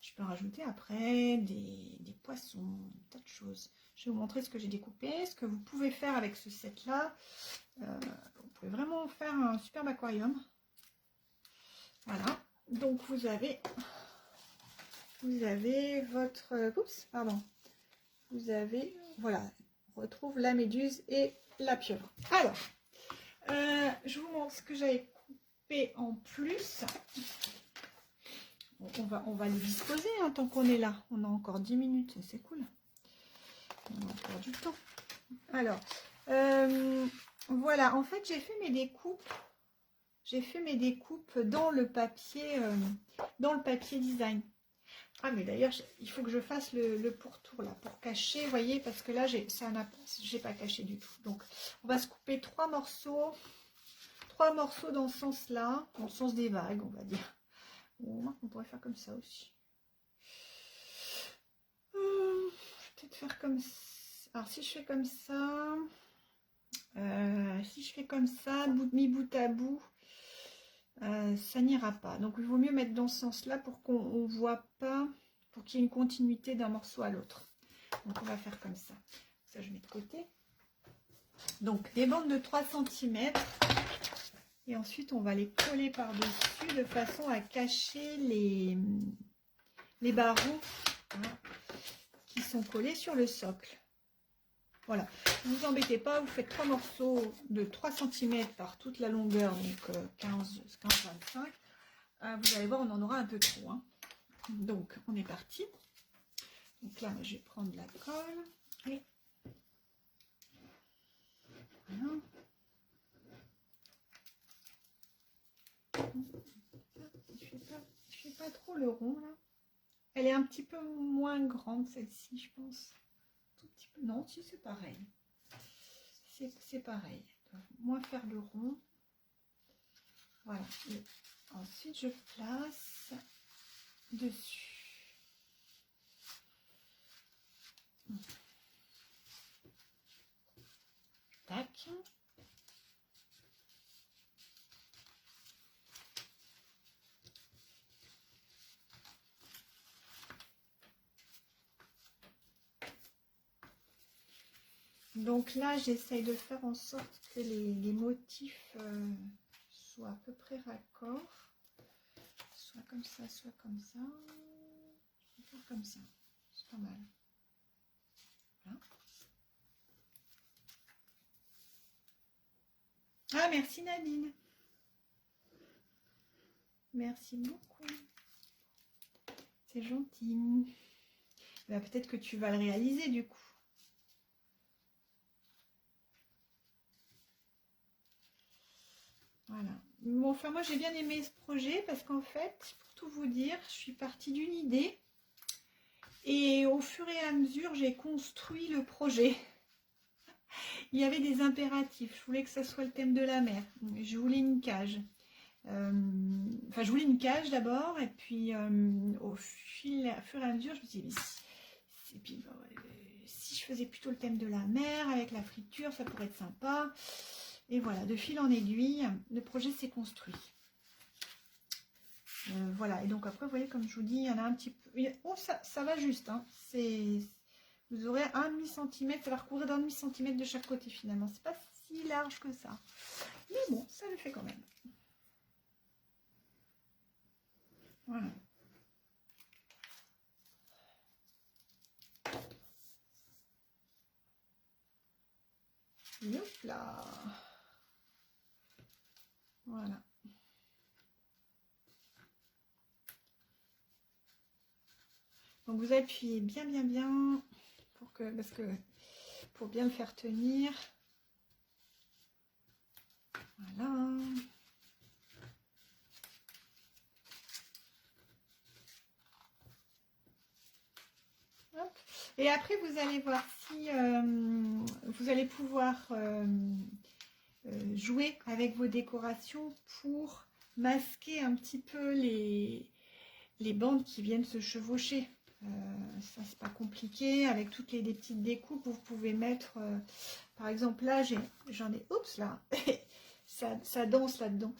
Je peux rajouter après des poissons, un tas de choses. Je vais vous montrer ce que j'ai découpé, ce que vous pouvez faire avec ce set-là. Vous pouvez vraiment faire un superbe aquarium. Voilà. Donc vous avez votre... Oups, pardon. Vous avez... Voilà. On retrouve la méduse et la pieuvre. Alors, je vous montre ce que j'avais coupé en plus. Bon, on va les disposer hein, tant qu'on est là. On a encore 10 minutes, c'est cool. On a encore du temps. Alors, voilà. En fait, j'ai fait mes découpes. Dans le papier design. Ah, mais d'ailleurs, il faut que je fasse le pourtour là pour cacher, vous voyez, parce que là, j'ai pas caché du tout. Donc, on va se couper 3 morceaux dans ce sens-là, dans le sens des vagues, on va dire. Bon, on pourrait faire comme ça aussi. Je vais peut-être faire comme ça. Alors, si je fais comme ça, Si je fais comme ça, mis bout à bout, ça n'ira pas. Donc il vaut mieux mettre dans ce sens-là pour qu'on ne voit pas, pour qu'il y ait une continuité d'un morceau à l'autre. Donc on va faire comme ça. Ça je mets de côté. Donc des bandes de 3 cm. Et ensuite on va les coller par-dessus de façon à cacher les barreaux, hein, qui sont collés sur le socle. Voilà, ne vous embêtez pas, vous faites 3 morceaux de 3 cm par toute la longueur, donc 15-25. Vous allez voir, on en aura un peu trop. Hein. Donc, on est parti. Donc là, je vais prendre la colle. Et voilà. Je fais pas trop le rond, là. Elle est un petit peu moins grande, celle-ci, je pense. Tout petit peu. Non, si, c'est pareil. C'est pareil. Moins faire le rond. Voilà. Et ensuite, je place dessus. Tac. Donc là, j'essaye de faire en sorte que les motifs soient à peu près raccords. Soit comme ça, soit comme ça. Je vais faire comme ça. C'est pas mal. Voilà. Ah, merci Nadine. Merci beaucoup. C'est gentil. Bah, peut-être que tu vas le réaliser du coup. Voilà. Bon, enfin, moi, j'ai bien aimé ce projet parce qu'en fait, pour tout vous dire, je suis partie d'une idée et au fur et à mesure, j'ai construit le projet. Il y avait des impératifs. Je voulais que ça soit le thème de la mer. Je voulais une cage. Enfin, je voulais une cage d'abord et puis au fur et à mesure, je me suis dit, si je faisais plutôt le thème de la mer avec la friture, ça pourrait être sympa. Et voilà, de fil en aiguille, le projet s'est construit. Voilà, et donc après, vous voyez, comme je vous dis, il y en a un petit peu... Oh, ça va juste, hein. Vous aurez 1,5 cm, ça va recouvrir d'1,5 cm de chaque côté finalement. C'est pas si large que ça. Mais bon, ça le fait quand même. Voilà. Hop là. Voilà. Donc vous appuyez bien pour bien le faire tenir. Voilà. Hop. Et après vous allez voir si vous allez pouvoir jouer avec vos décorations pour masquer un petit peu les bandes qui viennent se chevaucher. Ça c'est pas compliqué, avec toutes des petites découpes, vous pouvez mettre par exemple là j'en ai, oups là ça danse là-dedans.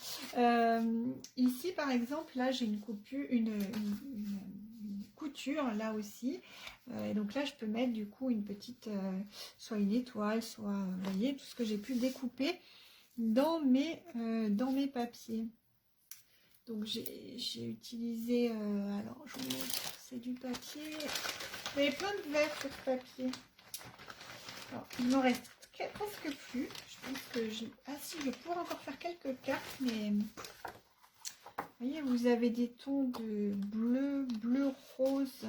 Ici par exemple là j'ai une couture là aussi, et donc là je peux mettre du coup une petite soit une étoile, soit vous voyez tout ce que j'ai pu découper dans mes papiers. Donc j'ai utilisé, alors je vous montre, c'est du papier, il y avait plein de verre sur ce papier. Alors il m'en reste presque plus, je pense que si, je vais pouvoir encore faire quelques cartes, mais vous voyez, vous avez des tons de bleu rose.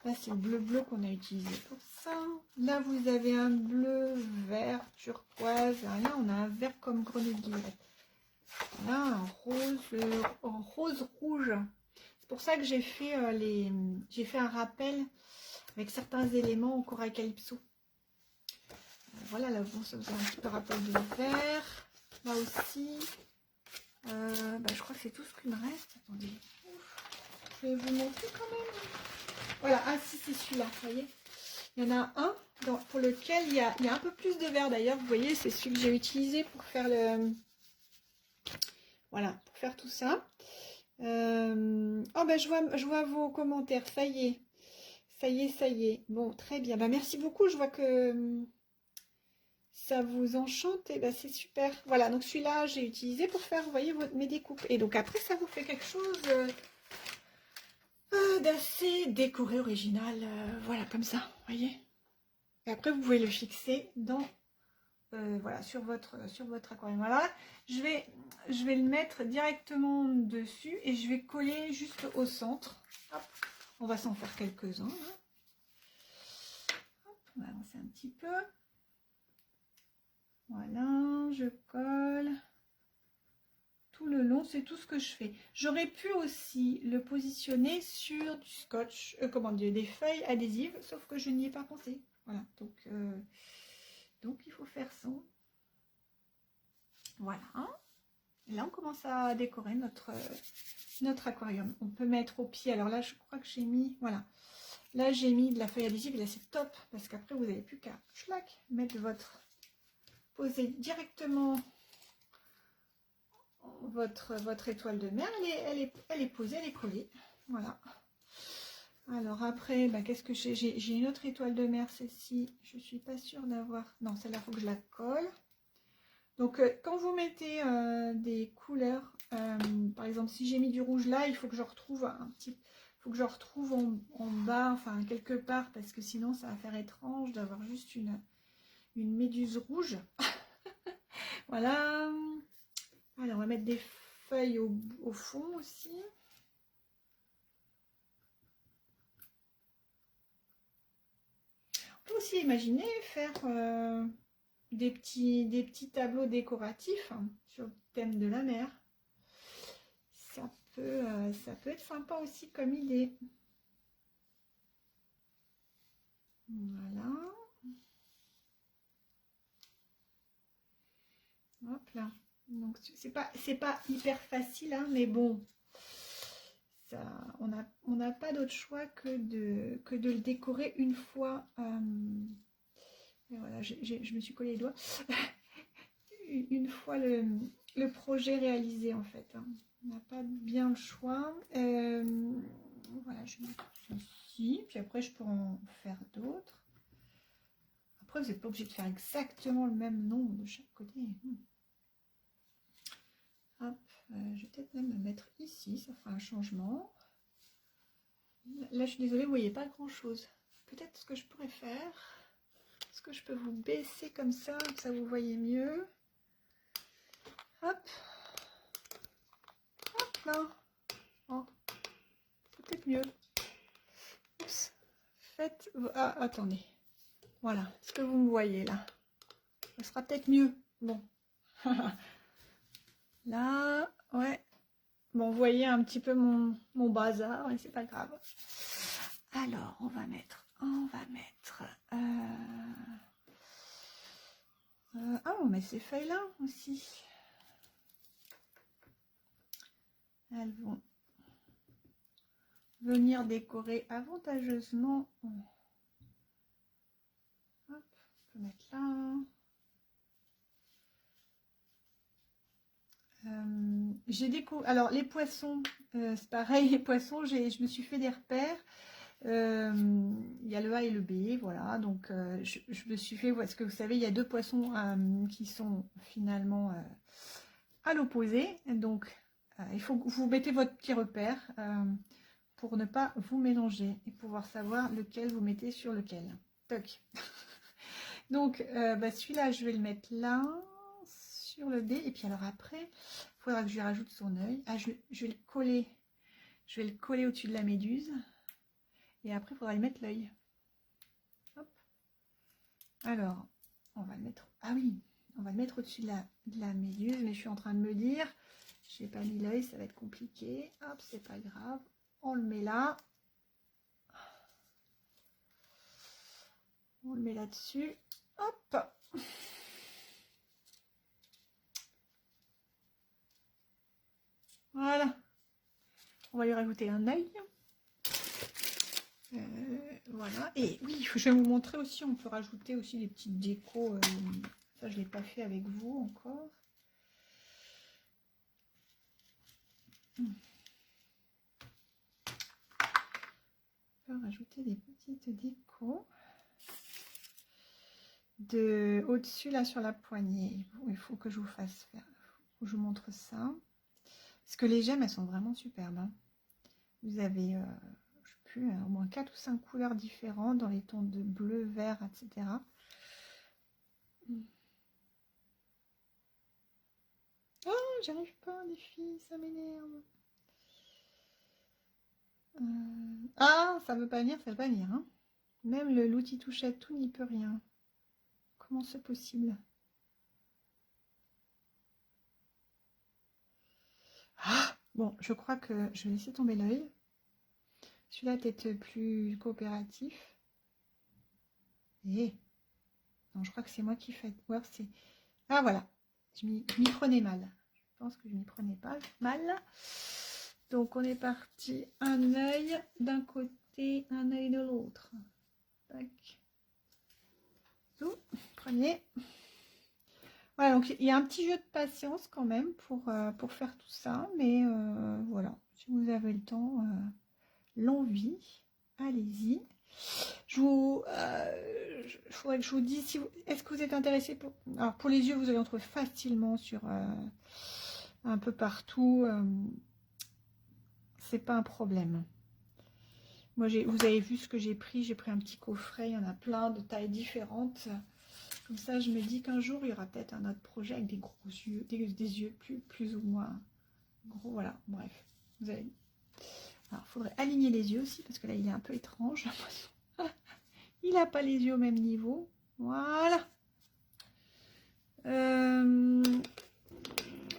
Là c'est le bleu qu'on a utilisé pour ça. Là vous avez un bleu vert turquoise, là on a un vert comme grenadier. Là, un rose rouge. C'est pour ça que j'ai fait un rappel avec certains éléments au corail calypso. Voilà, là bon, ça vous a un petit peu rappel de vert. Là aussi, je crois que c'est tout ce qu'il me reste. Attendez, je vais vous montrer quand même. Voilà, ah si, c'est celui-là, vous voyez. Il y en a un, pour lequel il y a un peu plus de vert d'ailleurs. Vous voyez, c'est celui que j'ai utilisé pour faire voilà, pour faire tout ça. Oh ben je vois vos commentaires, ça y est. Ça y est, ça y est. Bon, très bien. Ben, merci beaucoup, je vois que ça vous enchante. Et ben, c'est super. Voilà, donc celui-là, j'ai utilisé pour faire, vous voyez, mes découpes. Et donc après, ça vous fait quelque chose d'assez décoré, original. Voilà, comme ça, vous voyez. Et après, vous pouvez le fixer dans... voilà, sur votre aquarium. Voilà, je vais le mettre directement dessus et je vais coller juste au centre. Hop, on va s'en faire quelques-uns. Hein. Hop, on va avancer un petit peu. Voilà, je colle tout le long, c'est tout ce que je fais. J'aurais pu aussi le positionner sur du scotch, comment dire, des feuilles adhésives, sauf que je n'y ai pas pensé. Voilà, donc il faut faire ça. Voilà. Et là, on commence à décorer notre aquarium. On peut mettre au pied. Alors là, je crois que j'ai mis, voilà. Là, j'ai mis de la feuille adhésive et là, c'est top parce qu'après, vous n'avez plus qu'à mettre poser directement votre étoile de mer. Elle est posée, elle est collée. Voilà. Alors après, bah, qu'est-ce que j'ai une autre étoile de mer, celle-ci. Je suis pas sûre d'avoir... Non, celle-là, il faut que je la colle. Donc, quand vous mettez des couleurs, par exemple, si j'ai mis du rouge là, il faut que je retrouve en bas, enfin quelque part, parce que sinon ça va faire étrange d'avoir juste une méduse rouge. Voilà. Alors, on va mettre des feuilles au fond aussi. On peut aussi imaginer faire des petits tableaux décoratifs hein, sur le thème de la mer. Ça peut être sympa aussi comme idée. Voilà. Hop là. Donc c'est pas hyper facile, hein, mais bon. Ça, on n'a pas d'autre choix que de le décorer une fois. Et voilà, je me suis collé les doigts. Une fois le projet réalisé en fait. Hein. On n'a pas bien le choix. Voilà, je vais mettre ici. Puis après, je peux en faire d'autres. Après, vous n'êtes pas obligé de faire exactement le même nombre de chaque côté. Hop, je vais peut-être même le mettre ici. Ça fera un changement. Là, je suis désolée, vous voyez pas grand-chose. Peut-être ce que je pourrais faire. Est-ce que je peux vous baisser comme ça vous voyez mieux. Hop. Hop là. Oh. Peut-être mieux. Oups. Faites... Ah, attendez. Voilà. Est-ce que vous me voyez là? Ça sera peut-être mieux. Bon. Là, ouais. Bon, vous voyez un petit peu mon bazar, mais c'est pas grave. Alors, on va mettre... ah, on met ces feuilles-là aussi. Elles vont venir décorer avantageusement. Hop, on peut mettre là. Alors les poissons, c'est pareil, les poissons, je me suis fait des repères. Il y a le A et le B, voilà, donc je me suis fait, parce que vous savez, il y a deux poissons qui sont finalement à l'opposé, donc il faut que vous mettez votre petit repère pour ne pas vous mélanger et pouvoir savoir lequel vous mettez sur lequel. Toc. Donc celui-là, je vais le mettre là, sur le B, et puis alors après, il faudra que je lui rajoute son œil. Ah, je vais le coller, au-dessus de la méduse. Et après, il faudra y mettre l'œil. Alors, on va le mettre... Ah oui, on va le mettre au-dessus de la méduse. Mais je suis en train de me dire, je n'ai pas mis l'œil, ça va être compliqué. Hop, c'est pas grave. On le met là. On le met là-dessus. Hop. Voilà. On va lui rajouter un œil. Voilà. Et oui, je vais vous montrer aussi, on peut rajouter aussi des petites décos. Ça, je ne l'ai pas fait avec vous encore. On peut rajouter des petites décos au-dessus, là, sur la poignée. Il faut que je vous fasse faire. Il faut que je vous montre ça. Parce que les gemmes, elles sont vraiment superbes. Hein. Vous avez, je sais plus, au moins 4 ou 5 couleurs différentes dans les tons de bleu, vert, etc. Oh, j'arrive pas, les filles, ça m'énerve. Ah, ça veut pas venir, ça veut pas venir. Hein. Même l'outil touchette, tout n'y peut rien. Comment c'est possible? Ah, bon, je crois que je vais laisser tomber l'œil. Celui-là peut-être plus coopératif. Et non, je crois que c'est moi qui fais. Ouais, c'est. Ah voilà, je m'y prenais mal. Je pense que je m'y prenais pas mal. Donc on est parti, un œil d'un côté, un œil de l'autre. Tac. Tout, premier. Voilà, donc il y a un petit jeu de patience quand même pour faire tout ça, mais voilà, si vous avez le temps, l'envie, allez-y. Je faudrait que je vous dise, si est-ce que vous êtes intéressé pour... Alors pour les yeux, vous allez en trouver facilement sur un peu partout, c'est pas un problème. Moi, vous avez vu ce que j'ai pris un petit coffret, il y en a plein de tailles différentes. Comme ça, je me dis qu'un jour, il y aura peut-être un autre projet avec des gros yeux, des yeux plus ou moins gros. Voilà, bref. Vous allez... Alors, il faudrait aligner les yeux aussi, parce que là, il est un peu étrange. Il n'a pas les yeux au même niveau. Voilà.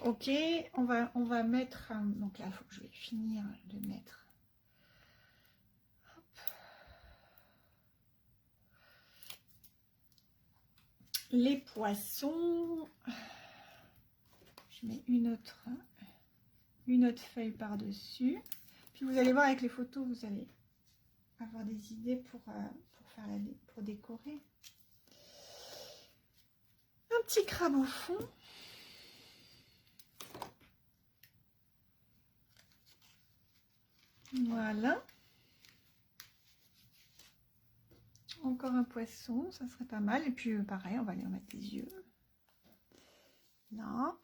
Ok, on va mettre... donc là, il faut que je vais finir de mettre... Hop. Les poissons... Je mets une autre feuille par-dessus. Puis vous allez voir avec les photos, vous allez avoir des idées pour décorer. Un petit crabe au fond. Voilà. Encore un poisson, ça serait pas mal. Et puis pareil, on va aller en mettre des yeux. Là.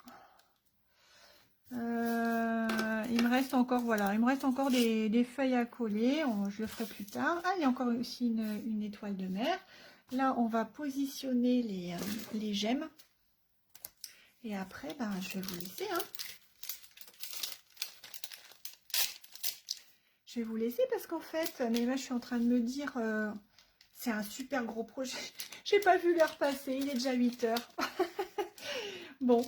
Il me reste encore, voilà, il me reste encore des feuilles à coller. Je le ferai plus tard. Ah, il y a encore aussi une étoile de mer. Là, on va positionner les gemmes. Et après, ben, je vais vous laisser. Hein. Je vais vous laisser parce qu'en fait, mais là, je suis en train de me dire, c'est un super gros projet. J'ai pas vu l'heure passer, il est déjà 8 heures. Bon.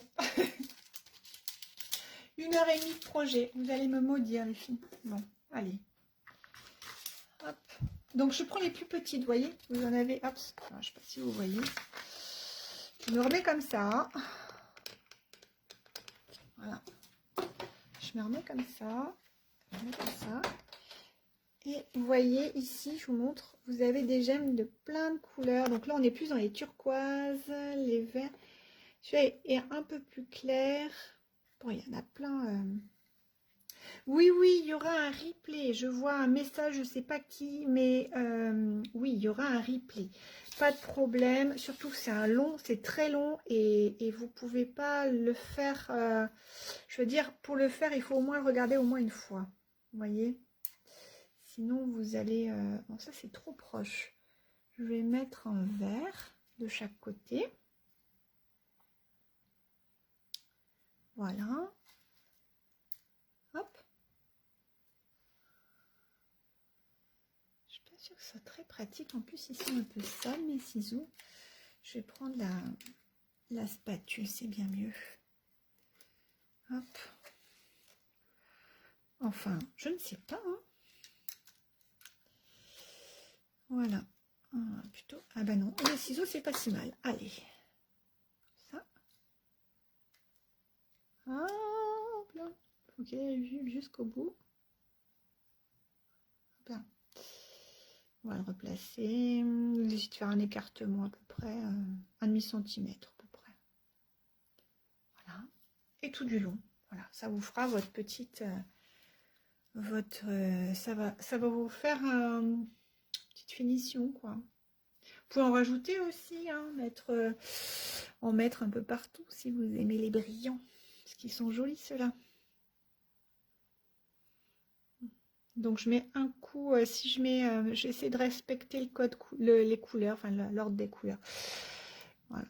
1h30 de projet. Vous allez me maudire, les filles. Bon, allez. Hop. Donc, je prends les plus petites, vous voyez. Vous en avez, hop. Alors, je sais pas si vous voyez. Je me remets comme ça. Voilà. Je me remets comme ça. Je me mets comme ça. Et vous voyez, ici, je vous montre, vous avez des gemmes de plein de couleurs. Donc là, on est plus dans les turquoises, les verts. Celui-là est un peu plus clair. Bon, il y en a plein. Oui, oui, il y aura un replay. Je vois un message, je ne sais pas qui, mais oui, il y aura un replay. Pas de problème. Surtout que c'est très long et vous ne pouvez pas le faire. Je veux dire, pour le faire, il faut au moins le regarder au moins une fois. Vous voyez? Sinon, vous allez... Bon, ça, c'est trop proche. Je vais mettre un vert de chaque côté. Voilà. Hop. Je suis pas sûre que ce soit très pratique. En plus, ils sont un peu sales, mes ciseaux. Je vais prendre la spatule, c'est bien mieux. Hop. Enfin, je ne sais pas. Hein. Voilà. Ah, plutôt. Ah ben non, les ciseaux, c'est pas si mal. Allez. Ça. Ah, bien. Faut qu'il aille jusqu'au bout. Bien. On va le replacer. Je vais essayer de faire un écartement à peu près, 1,5 centimètre à peu près. Voilà. Et tout du long. Voilà, ça vous fera votre petite... ça va vous faire une petite finition, quoi. Vous pouvez en rajouter aussi, hein, en mettre un peu partout si vous aimez les brillants. Parce qu'ils sont jolis, ceux-là. Donc je mets un coup, si je mets, j'essaie de respecter le code, les couleurs, enfin l'ordre des couleurs. Voilà.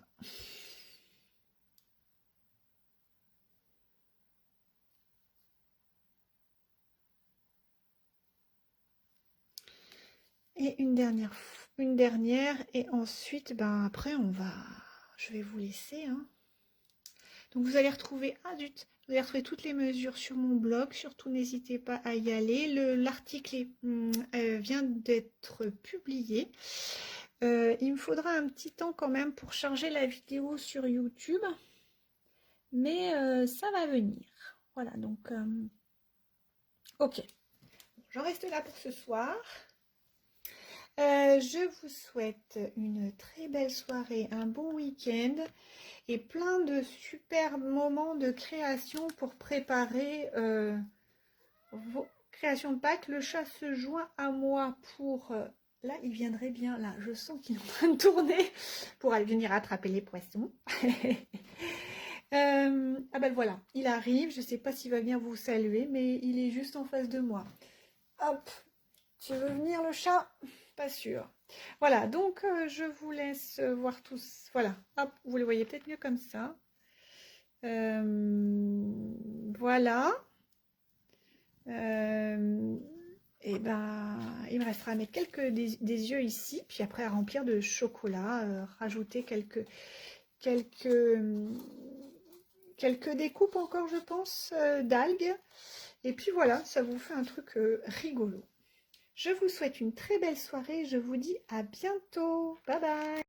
Et une dernière, et ensuite, ben après je vais vous laisser. Hein. Donc vous allez retrouver, vous allez retrouver toutes les mesures sur mon blog. Surtout n'hésitez pas à y aller. L'article vient d'être publié. Il me faudra un petit temps quand même pour charger la vidéo sur YouTube, mais ça va venir. Voilà, donc ok. J'en reste là pour ce soir. Je vous souhaite une très belle soirée, un bon week-end et plein de super moments de création pour préparer vos créations de Pâques. Le chat se joint à moi pour... là, il viendrait bien. Là, je sens qu'il est en train de tourner pour aller venir attraper les poissons. Ah ben voilà, il arrive. Je ne sais pas s'il va bien vous saluer, mais il est juste en face de moi. Hop, tu veux venir le chat? Pas sûr. Voilà, donc je vous laisse voir tous. Voilà, hop, vous les voyez peut-être mieux comme ça. Voilà. Et ben, il me restera à mettre des yeux ici, puis après à remplir de chocolat, rajouter quelques découpes encore, je pense, d'algues. Et puis voilà, ça vous fait un truc rigolo. Je vous souhaite une très belle soirée. Je vous dis à bientôt. Bye bye.